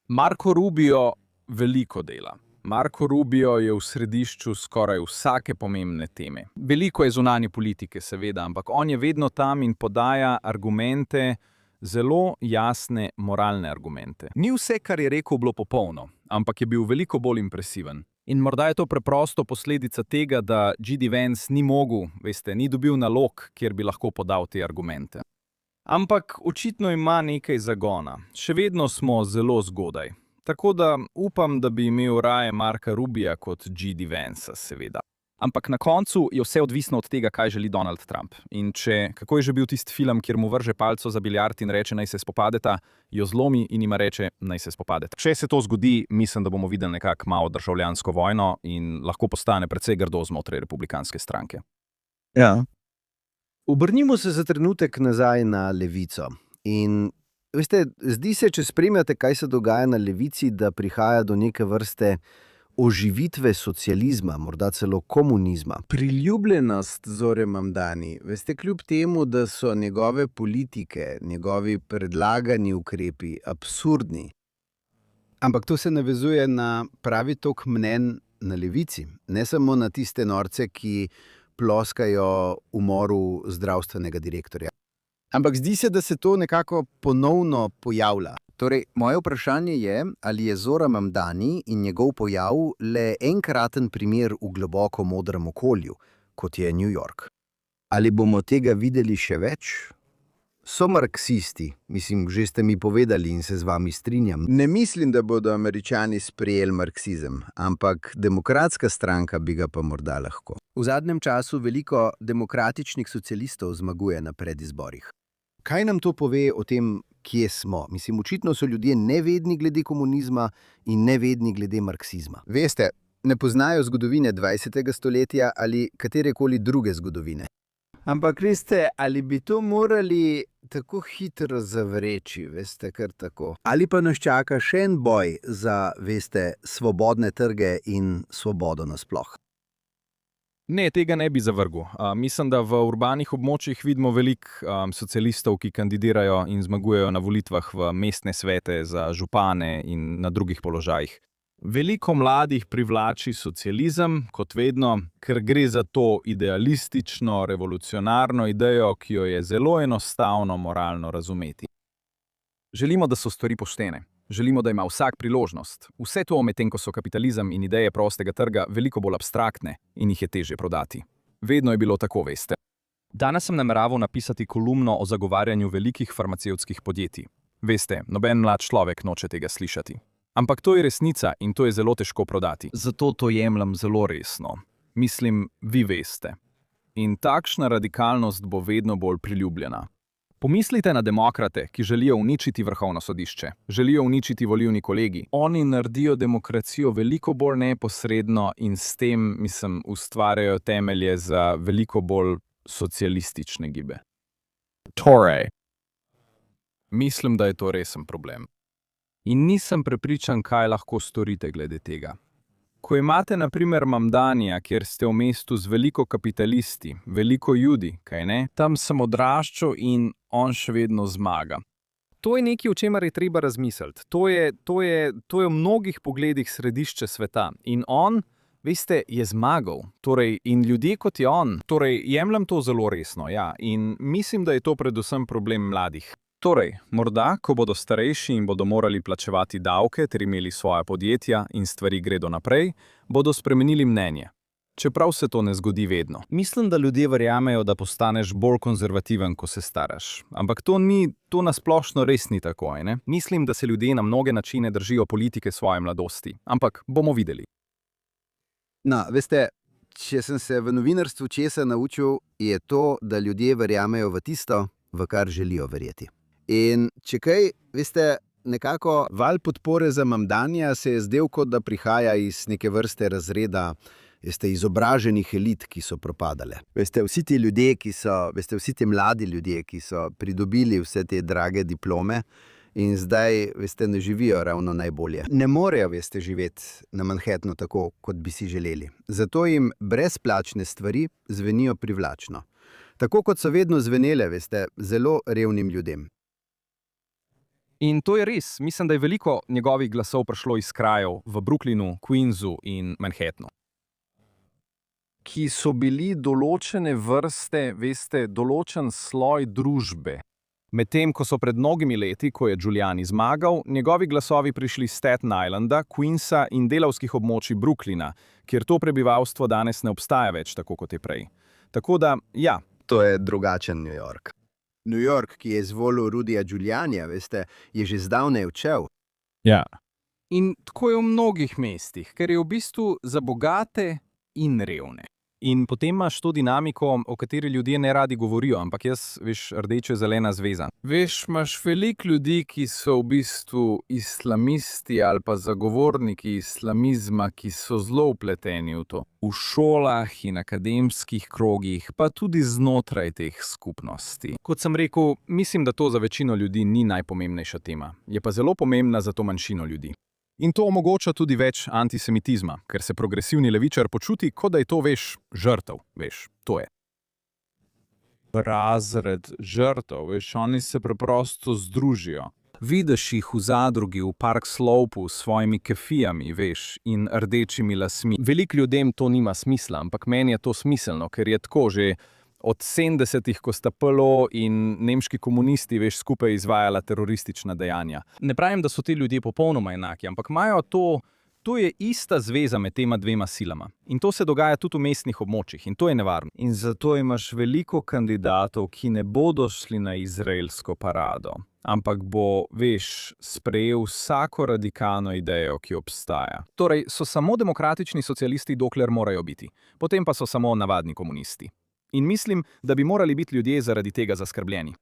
Marco Rubio veliko dela. Marco Rubio je v središču skoraj vsake pomembne teme. Veliko je zunanje politike, seveda, ampak on je vedno tam in podaja argumente, zelo jasne moralne argumente. Ni vse, kar je rekel, bilo popolno, ampak je bil veliko bolj impresiven. In morda je to preprosto posledica tega, da J.D. Vance ni mogel, veste, ni dobil nalog, kjer bi lahko podal te argumente. Ampak očitno ima nekaj zagona. Še vedno smo zelo zgodaj. Tako da upam, da bi imel raje Marca Rubija kot J.D. Vance, seveda. Ampak na koncu je vse odvisno od tega, kaj želi Donald Trump. In kako je že bil tisti film, kjer mu vrže palco za biljard in reče, naj se spopadeta, jo zlomi in ima reče, naj se spopadeta. Če se to zgodi, mislim, da bomo videli nekako malo državljansko vojno in lahko postane precej grdo znotraj republikanske stranke. Ja. Obrnimo se za trenutek nazaj na levico. In veste, zdi se, če spremljate, kaj se dogaja na levici, da prihaja do neke vrste oživitve socializma, morda celo komunizma. Priljubljenost Zore Mamdani, veste, kljub temu, da so njegove politike, njegovi predlagani ukrepi absurdni. Ampak to se navezuje na pravi tok mnenj na levici, ne samo na tiste norce, ki ploskajo umoru zdravstvenega direktorja. Ampak zdi se, da se to nekako ponovno pojavlja. Torej, moje vprašanje je, ali je Zora Mamdani in njegov pojav le enkraten primer v globoko modrem okolju, kot je New York. Ali bomo tega videli še več? So marksisti, mislim, že ste mi povedali in se z vami strinjam. Ne mislim, da bodo Američani sprejeli marksizem, ampak demokratska stranka bi ga pa morda lahko. V zadnjem času veliko demokratičnih socialistov zmaguje na predizborih. Kaj nam to pove o tem, kje smo? Mislim, očitno so ljudje nevedni glede komunizma in nevedni glede marksizma. Veste, ne poznajo zgodovine 20. stoletja ali katerekoli druge zgodovine. Ampak veste, ali bi to morali tako hitro zavreči, veste, kar tako? Ali pa nas čaka še en boj za, veste, svobodne trge in svobodo nasploh? Ne, tega ne bi zavrgel. Mislim, da v urbanih območjih vidimo veliko socialistov, ki kandidirajo in zmagujejo na volitvah v mestne svete za župane in na drugih položajih. Veliko mladih privlači socializem, kot vedno, ker gre za to idealistično, revolucionarno idejo, ki jo je zelo enostavno moralno razumeti. Želimo, da so stvari poštene. Želimo, da ima vsak priložnost. Vse to, medtem ko so kapitalizem in ideje prostega trga veliko bolj abstraktne in jih je težje prodati. Vedno je bilo tako, veste. Danes sem nameraval napisati kolumno o zagovarjanju velikih farmacevtskih podjetij. Veste, noben mlad človek noče tega slišati. Ampak to je resnica in to je zelo težko prodati. Zato to jemljem zelo resno. Mislim, vi veste. In takšna radikalnost bo vedno bolj priljubljena. Pomislite na demokrate, ki želijo uničiti vrhovno sodišče, želijo uničiti volilni kolegi. Oni naredijo demokracijo veliko bolj neposredno in s tem, ustvarjajo temelje za veliko bolj socialistične gibe. Torej, Mislim, da je to resen problem. In nisem prepričan, kaj lahko storite glede tega. Ko imate na primer Mamdanija, kjer ste v mestu z veliko kapitalisti, veliko Judi, kaj ne? Tam sem odraščal in on še vedno zmaga. to je nekaj, o čemer je treba razmisliti. To je v mnogih pogledih središče sveta. In on, veste, je zmagal. Torej, in ljudje kot je on. Torej, jemljem to zelo resno, ja. In mislim, da je to predvsem problem mladih. Torej, morda, ko bodo starejši in bodo morali plačevati davke ter imeli svoja podjetja in stvari gredo naprej, bodo spremenili mnenje. Čeprav se to ne zgodi vedno. Mislim, da ljudje verjamejo, da postaneš bolj konzervativen, ko se staraš. Ampak to nasplošno res ni tako, ne? Mislim, da se ljudje na mnoge načine držijo politike svoje mladosti. Ampak bomo videli. No, veste, če sem se v novinarstvu česa naučil, je to, da ljudje verjamejo v tisto, v kar želijo verjeti. In če kaj, veste, nekako val podpore za Mamdanija se je zdel, kot da prihaja iz neke vrste razreda izobraženih elit, ki so propadale. Veste, vsi ti ljudje, vsi ti mladi ljudje, ki so pridobili vse te drage diplome in zdaj, veste, ne živijo ravno najbolje. Ne morejo, veste, živeti na Manhattanu tako, kot bi si želeli. Zato jim brezplačne stvari zvenijo privlačno. Tako kot so vedno zvenele, veste, zelo revnim ljudem. In to je res. Mislim, da je veliko njegovih glasov prišlo iz krajev v Brooklynu, Queensu in Manhattanu, ki so bili določene vrste, veste, določen sloj družbe. Medtem ko so pred mnogimi leti, ko je Giuliani zmagal, njegovi glasovi prišli iz Staten Islanda, Queensa in delavskih območij Brooklyna, kjer to prebivalstvo danes ne obstaja več tako kot je prej. Tako da, ja. To je drugačen New York. New York, ki je izvolil Rudyja Giulianija, veste, je že zdavnaj odšel. Ja. In tako je v mnogih mestih, ker je v bistvu za bogate in revne. In potem imaš to dinamiko, o kateri ljudje ne radi govorijo, ampak jaz, veš, rdeče-zelena zveza. Veš, imaš veliko ljudi, ki so v bistvu islamisti ali pa zagovorniki islamizma, ki so zelo vpleteni v to. V šolah in akademskih krogih, pa tudi znotraj teh skupnosti. Kot sem rekel, mislim, da to za večino ljudi ni najpomembnejša tema. Je pa zelo pomembna za to manjšino ljudi. In to omogoča tudi več antisemitizma, ker se progresivni levičar počuti, kot da je to, veš, žrtev, veš, to je. Razred žrtev, veš, oni se preprosto združijo. Vidiš jih v zadrugi v Park Slopu s svojimi kefijami, veš, in rdečimi lasmi. Veliko ljudem to nima smisla, ampak meni je to smiselno, ker je tako že od 70-ih, ko sta PLO in nemški komunisti, veš, skupaj izvajala teroristična dejanja. Ne pravim, da so ti ljudje popolnoma enaki, ampak imajo to je ista zveza med tema dvema silama. In to se dogaja tudi v mestnih območjih in to je nevarno. In zato imaš veliko kandidatov, ki ne bodo šli na izraelsko parado, ampak bo, veš, sprejel vsako radikalno idejo, ki obstaja. Torej, so samo demokratični socialisti, dokler morajo biti. Potem pa so samo navadni komunisti. In mislim, da bi morali biti ljudje zaradi tega zaskrbljeni.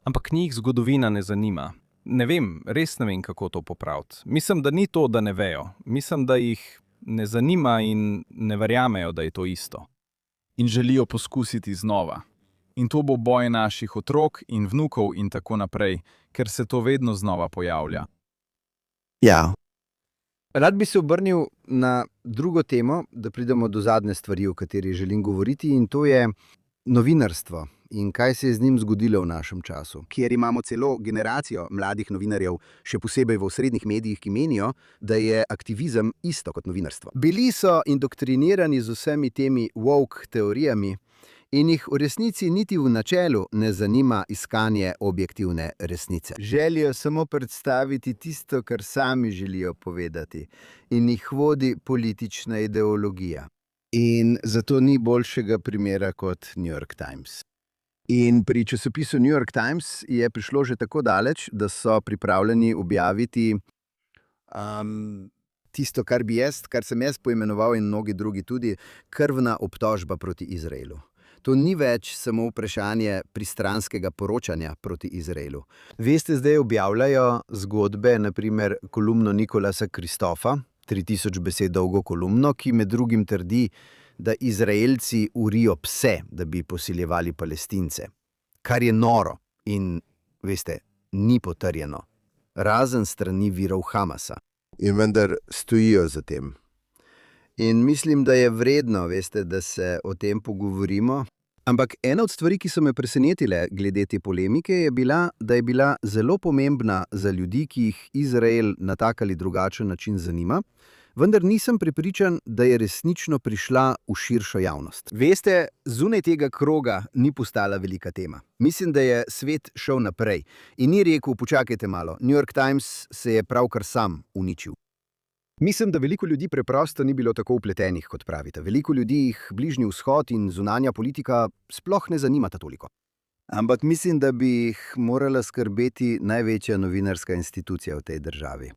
Ampak njih zgodovina ne zanima. Ne vem, res ne vem, kako to popraviti. Mislim, da ni to, da ne vejo. Mislim, da jih ne zanima in ne verjamejo, da je to isto. In želijo poskusiti znova. In to bo boj naših otrok in vnukov in tako naprej, ker se to vedno znova pojavlja. Ja. Rad bi se obrnil na drugo temo, da pridemo do zadnje stvari, o kateri želim govoriti, in to je novinarstvo in kaj se je z njim zgodilo v našem času. Kjer imamo celo generacijo mladih novinarjev, še posebej v osrednjih medijih, ki menijo, da je aktivizem isto kot novinarstvo. Bili so indoktrinirani z vsemi temi woke teorijami in jih v resnici niti v načelu ne zanima iskanje objektivne resnice. Želijo samo predstaviti tisto, kar sami želijo povedati, in jih vodi politična ideologija. In zato ni boljšega primera kot New York Times. In pri časopisu New York Times je prišlo že tako daleč, da so pripravljeni objaviti tisto, kar sem jaz poimenoval in mnogi drugi tudi, krvna obtožba proti Izraelu. To ni več samo vprašanje pristranskega poročanja proti Izraelu. Veste, zdaj objavljajo zgodbe, naprimer kolumno Nikolasa Kristofa, 3000 besed dolgo kolumno, ki med drugim trdi, da Izraelci urijo pse, da bi posiljevali Palestince. Kar je noro in, veste, ni potrjeno. Razen strani virov Hamasa. In vendar stojijo za tem. In mislim, da je vredno, veste, da se o tem pogovorimo. Ampak ena od stvari, ki so me presenetile glede te polemike, je bila, da je bila zelo pomembna za ljudi, ki jih Izrael na tak ali drugačen način zanima, vendar nisem prepričan, da je resnično prišla v širšo javnost. Veste, zunaj tega kroga ni postala velika tema. Mislim, da je svet šel naprej in ni rekel, počakajte malo, New York Times se je pravkar sam uničil. Mislim, da veliko ljudi preprosto ni bilo tako vpletenih, kot pravite. Veliko ljudi jih Bližnji vzhod in zunanja politika sploh ne zanimata toliko. Ampak mislim, da bi jih morala skrbeti največja novinarska institucija v tej državi,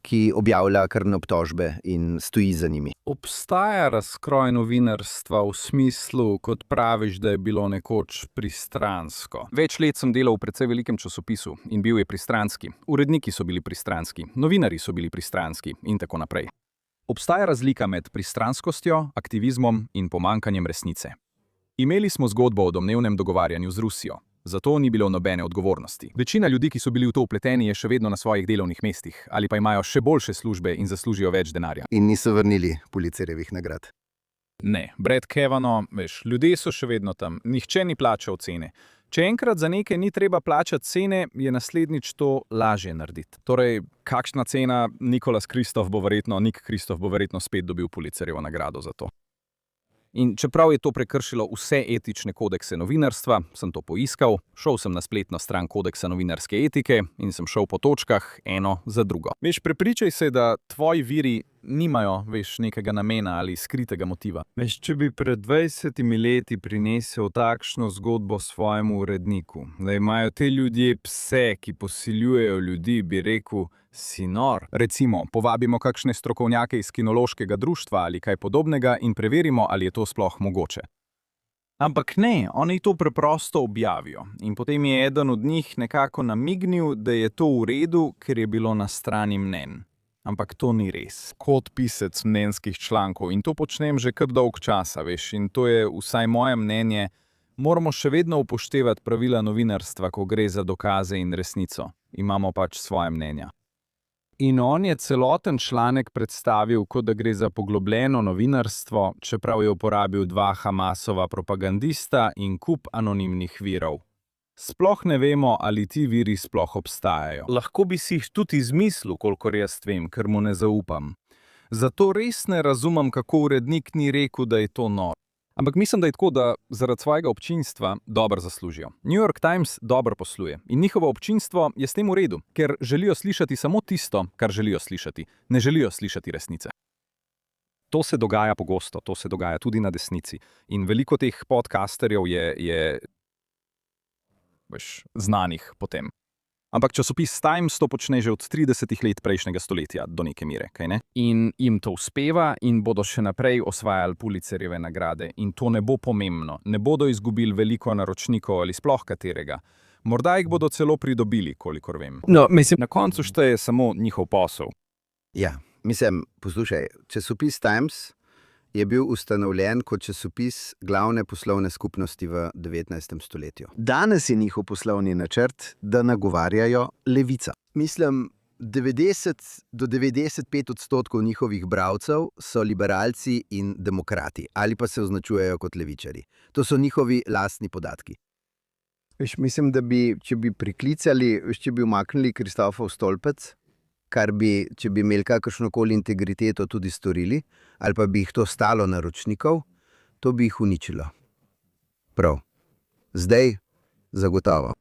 ki objavlja krvne obtožbe in stoji za njimi. Obstaja razkroj novinarstva v smislu, kot praviš, da je bilo nekoč pristransko. Več let sem delal v precej velikem časopisu in bil je pristranski. Uredniki so bili pristranski, novinarji so bili pristranski in tako naprej. Obstaja razlika med pristranskostjo, aktivizmom in pomanjkanjem resnice. Imeli smo zgodbo o domnevnem dogovarjanju z Rusijo. Zato ni bilo nobene odgovornosti. Večina ljudi, ki so bili v to vpleteni, je še vedno na svojih delovnih mestih ali pa imajo še boljše službe in zaslužijo več denarja. In niso vrnili Pulitzerjevih nagrad. Ne, Brad Kavanaugh, veš, ljudje so še vedno tam, nihče ni plačal cene. Če enkrat za nekaj ni treba plačati cene, je naslednjič to lažje narediti. Torej, kakšna cena? Nick Kristof bo verjetno spet dobil Pulitzerjevo nagrado za to. In čeprav je to prekršilo vse etične kodekse novinarstva, sem to poiskal, šel sem na spletno stran kodeksa novinarske etike in sem šel po točkah eno za drugo. Veš, prepričaj se, da tvoji viri nimajo, veš, nekega namena ali skritega motiva. Veš, če bi pred 20 leti prinesel takšno zgodbo svojemu uredniku, da imajo te ljudje pse, ki posiljujejo ljudi, bi rekel, si nor. Recimo, povabimo kakšne strokovnjake iz kinološkega društva ali kaj podobnega in preverimo, ali je to sploh mogoče. Ampak ne, oni to preprosto objavijo in potem je eden od njih nekako namignil, da je to v redu, ker je bilo na strani mnenj. Ampak to ni res. Kot pisec mnenjskih člankov in to počnem že kar dolg časa, veš, in to je vsaj moje mnenje, moramo še vedno upoštevati pravila novinarstva, ko gre za dokaze in resnico. Imamo pač svoje mnenja. In on je celoten članek predstavil, kot da gre za poglobljeno novinarstvo, čeprav je uporabil 2 Hamasova propagandista in kup anonimnih virov. Sploh ne vemo, ali ti viri sploh obstajajo. Lahko bi si jih tudi izmislil, kolikor jaz vem, ker mu ne zaupam. Zato res ne razumem, kako urednik ni rekel, da je to noro. Ampak mislim, da je tako, da zaradi svojega občinstva dobro zaslužijo. New York Times dobro posluje in njihovo občinstvo je s tem v redu, ker želijo slišati samo tisto, kar želijo slišati. Ne želijo slišati resnice. To se dogaja pogosto, to se dogaja tudi na desnici. In veliko teh podcasterjev je znanih potem. Ampak časopis Times to počne že od 30 let prejšnjega stoletja do neke mere, kaj ne? In jim to uspeva in bodo še naprej osvajali Pulitzerjeve nagrade. In to ne bo pomembno. Ne bodo izgubili veliko naročnikov ali sploh katerega. Morda jih bodo celo pridobili, kolikor vem. No, mislim, Na koncu šteje samo njihov posel. Ja, mislim, poslušaj, časopis Times je bil ustanovljen kot časopis glavne poslovne skupnosti v 19. stoletju. Danes je njihov poslovni načrt, da nagovarjajo levica. Mislim, 90 do 95% njihovih bralcev so liberalci in demokrati, ali pa se označujejo kot levičari. To so njihovi lastni podatki. Veš, mislim, da bi, če bi priklicali, če bi umaknili Kristofov stolpec, kar bi, če bi imeli kakršnokoli integriteto, tudi storili, ali pa bi jih to stalo naročnikov, to bi jih uničilo. Prav. Zdaj zagotovo.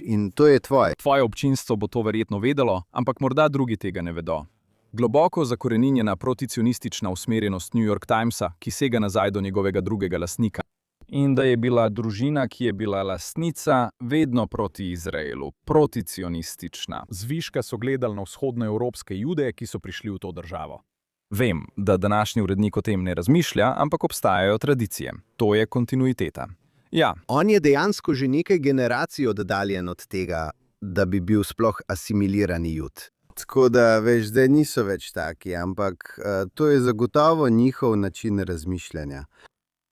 In to je tvoje. Tvoje občinstvo bo to verjetno vedelo, ampak morda drugi tega ne vedo. Globoko zakoreninjena proticionistična usmerjenost New York Timesa, ki sega nazaj do njegovega drugega lastnika. In da je bila družina, ki je bila lastnica, vedno proti Izraelu, proticionistična. Zviška so gledali na vzhodnoevropske Jude, ki so prišli v to državo. Vem, da današnji urednik o tem ne razmišlja, ampak obstajajo tradicije. To je kontinuiteta. Ja, On je dejansko že nekaj generacij oddaljen od tega, da bi bil sploh asimilirani Jud. Tako da, veš, zdaj niso več taki, ampak to je zagotovo njihov način razmišljanja.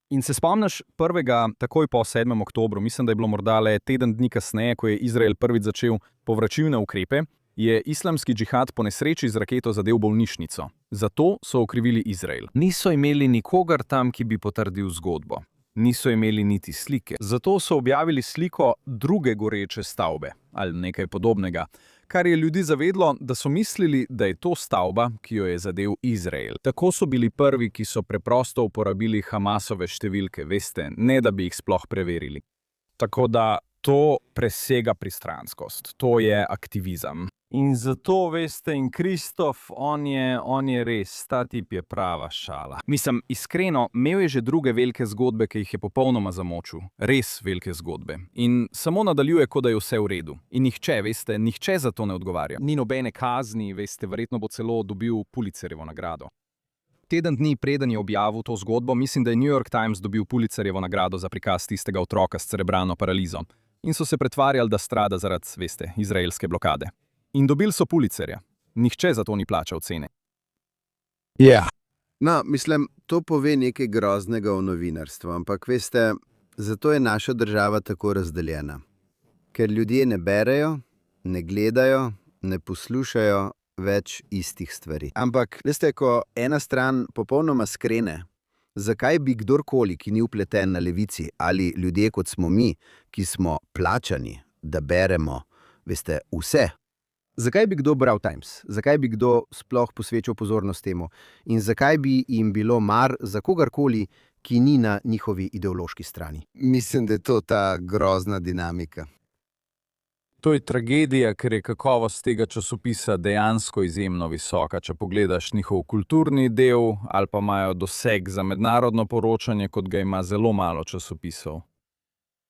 in se spomniš prvega, takoj po 7. oktobru, mislim, da je bilo morda le teden dni kasneje, ko je Izrael prvič začel povračilne ukrepe, je islamski džihad po nesreči z raketo zadel bolnišnico. Zato so okrivili Izrael. Niso imeli nikogar tam, ki bi potrdil zgodbo. Niso imeli niti slike. Zato so objavili sliko druge goreče stavbe ali nekaj podobnega, kar je ljudi zavedlo, da so mislili, da je to stavba, ki jo je zadel Izrael. Tako so bili prvi, ki so preprosto uporabili Hamasove številke, veste, ne da bi jih sploh preverili. Tako da to presega pristranskost, to je aktivizem. In zato, veste, in Kristof, on je res, ta tip je prava šala. Mislim, iskreno, imel je že druge velike zgodbe, ki jih je popolnoma zamočil. Res velike zgodbe. In samo nadaljuje, kot da je vse v redu. In nihče, veste, nihče za to ne odgovarja. Ni nobene kazni, veste, verjetno bo celo dobil Pulitzerjevo nagrado. Teden dni preden je objavil to zgodbo, mislim, da je New York Times dobil Pulitzerjevo nagrado za prikaz tistega otroka s cerebralno paralizo. In so se pretvarjali, da strada zaradi, veste, izraelske blokade. In dobili so Pulitzerja. Nihče za to ni plačal cene. Ja. No, mislim, to pove nekaj groznega o novinarstvu, ampak veste, zato je naša država tako razdeljena. Ker ljudje ne berejo, ne gledajo, ne poslušajo več istih stvari. Ampak, veste, ko ena stran popolnoma skrene, zakaj bi kdorkoli, ki ni vpleten na levici, ali ljudje kot smo mi, ki smo plačani, da beremo, veste, vse, zakaj bi kdo bral Times? Zakaj bi kdo sploh posvečal pozornost temu? In zakaj bi jim bilo mar za kogarkoli, ki ni na njihovi ideološki strani? Mislim, da je to ta grozna dinamika. To je tragedija, ker je kakovost tega časopisa dejansko izjemno visoka. Če pogledaš njihov kulturni del ali pa imajo doseg za mednarodno poročanje, kot ga ima zelo malo časopisov.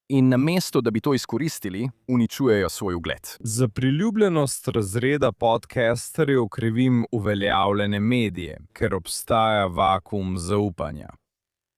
In namesto, da bi to izkoristili, uničujejo svoj ugled. Za priljubljenost razreda podcasterjev krivim uveljavljene medije, ker obstaja vakuum zaupanja.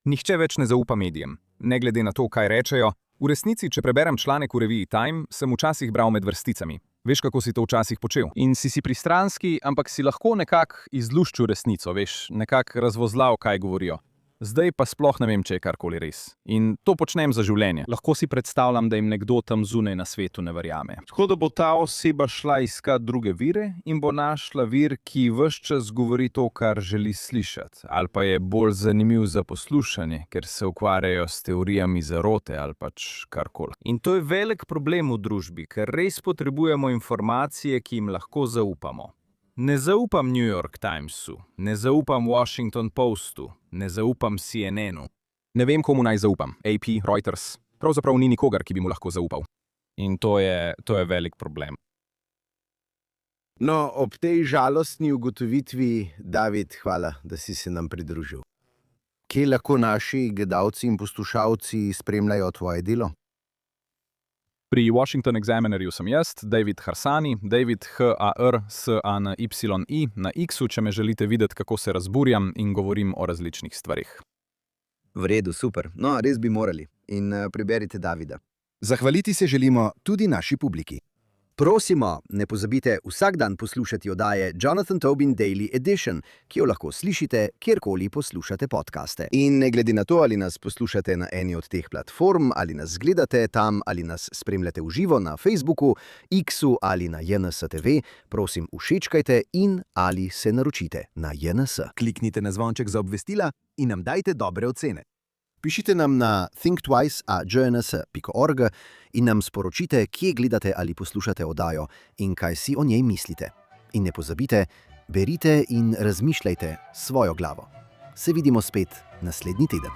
Nihče več ne zaupa medijem, ne glede na to, kaj rečejo. V resnici, če preberem članek v reviji Time, sem včasih bral med vrsticami. Veš, kako si to včasih počel? In si pristranski, ampak si lahko nekako izluščil resnico, veš, nekako razvozlal, kaj govorijo. Zdaj pa sploh ne vem, če je karkoli res. In to počnem za življenje. Lahko si predstavljam, da jim nekdo tam zunaj na svetu ne verjame. Tako da bo ta oseba šla iskat druge vire in bo našla vir, ki ves čas govori to, kar želi slišati. Ali pa je bolj zanimiv za poslušanje, ker se ukvarjajo s teorijami zarote ali pač karkoli. In to je velik problem v družbi, ker res potrebujemo informacije, ki jim lahko zaupamo. Ne zaupam New York Timesu, ne zaupam Washington Postu, ne zaupam CNN-u. Ne vem, komu naj zaupam. AP, Reuters. Pravzaprav ni nikogar, ki bi mu lahko zaupal. In to je velik problem. No, ob tej žalostni ugotovitvi, David, hvala, da si se nam pridružil. Kje lahko naši gledalci in poslušalci spremljajo tvoje delo? Pri Washington Examinerju sem jaz, David Harsani, David Harsani na X-u, če me želite videti, kako se razburjam in govorim o različnih stvarih. V redu, super. No, res bi morali. In preberite Davida. Zahvaliti se želimo tudi naši publiki. Prosimo, ne pozabite vsak dan poslušati oddaje Jonathan Tobin Daily Edition, ki jo lahko slišite, kjerkoli poslušate podcaste. In ne glede na to, ali nas poslušate na eni od teh platform, ali nas gledate tam, ali nas spremljate v živo na Facebooku, X-u ali na JNS TV, prosim, všečkajte in ali se naročite na JNS. Kliknite na zvonček za obvestila in nam dajte dobre ocene. Pišite nam na thinktwice@jns.org in nam sporočite, kje gledate ali poslušate oddajo in kaj si o njej mislite. In ne pozabite, berite in razmišljajte s svojo glavo. Se vidimo spet naslednji teden.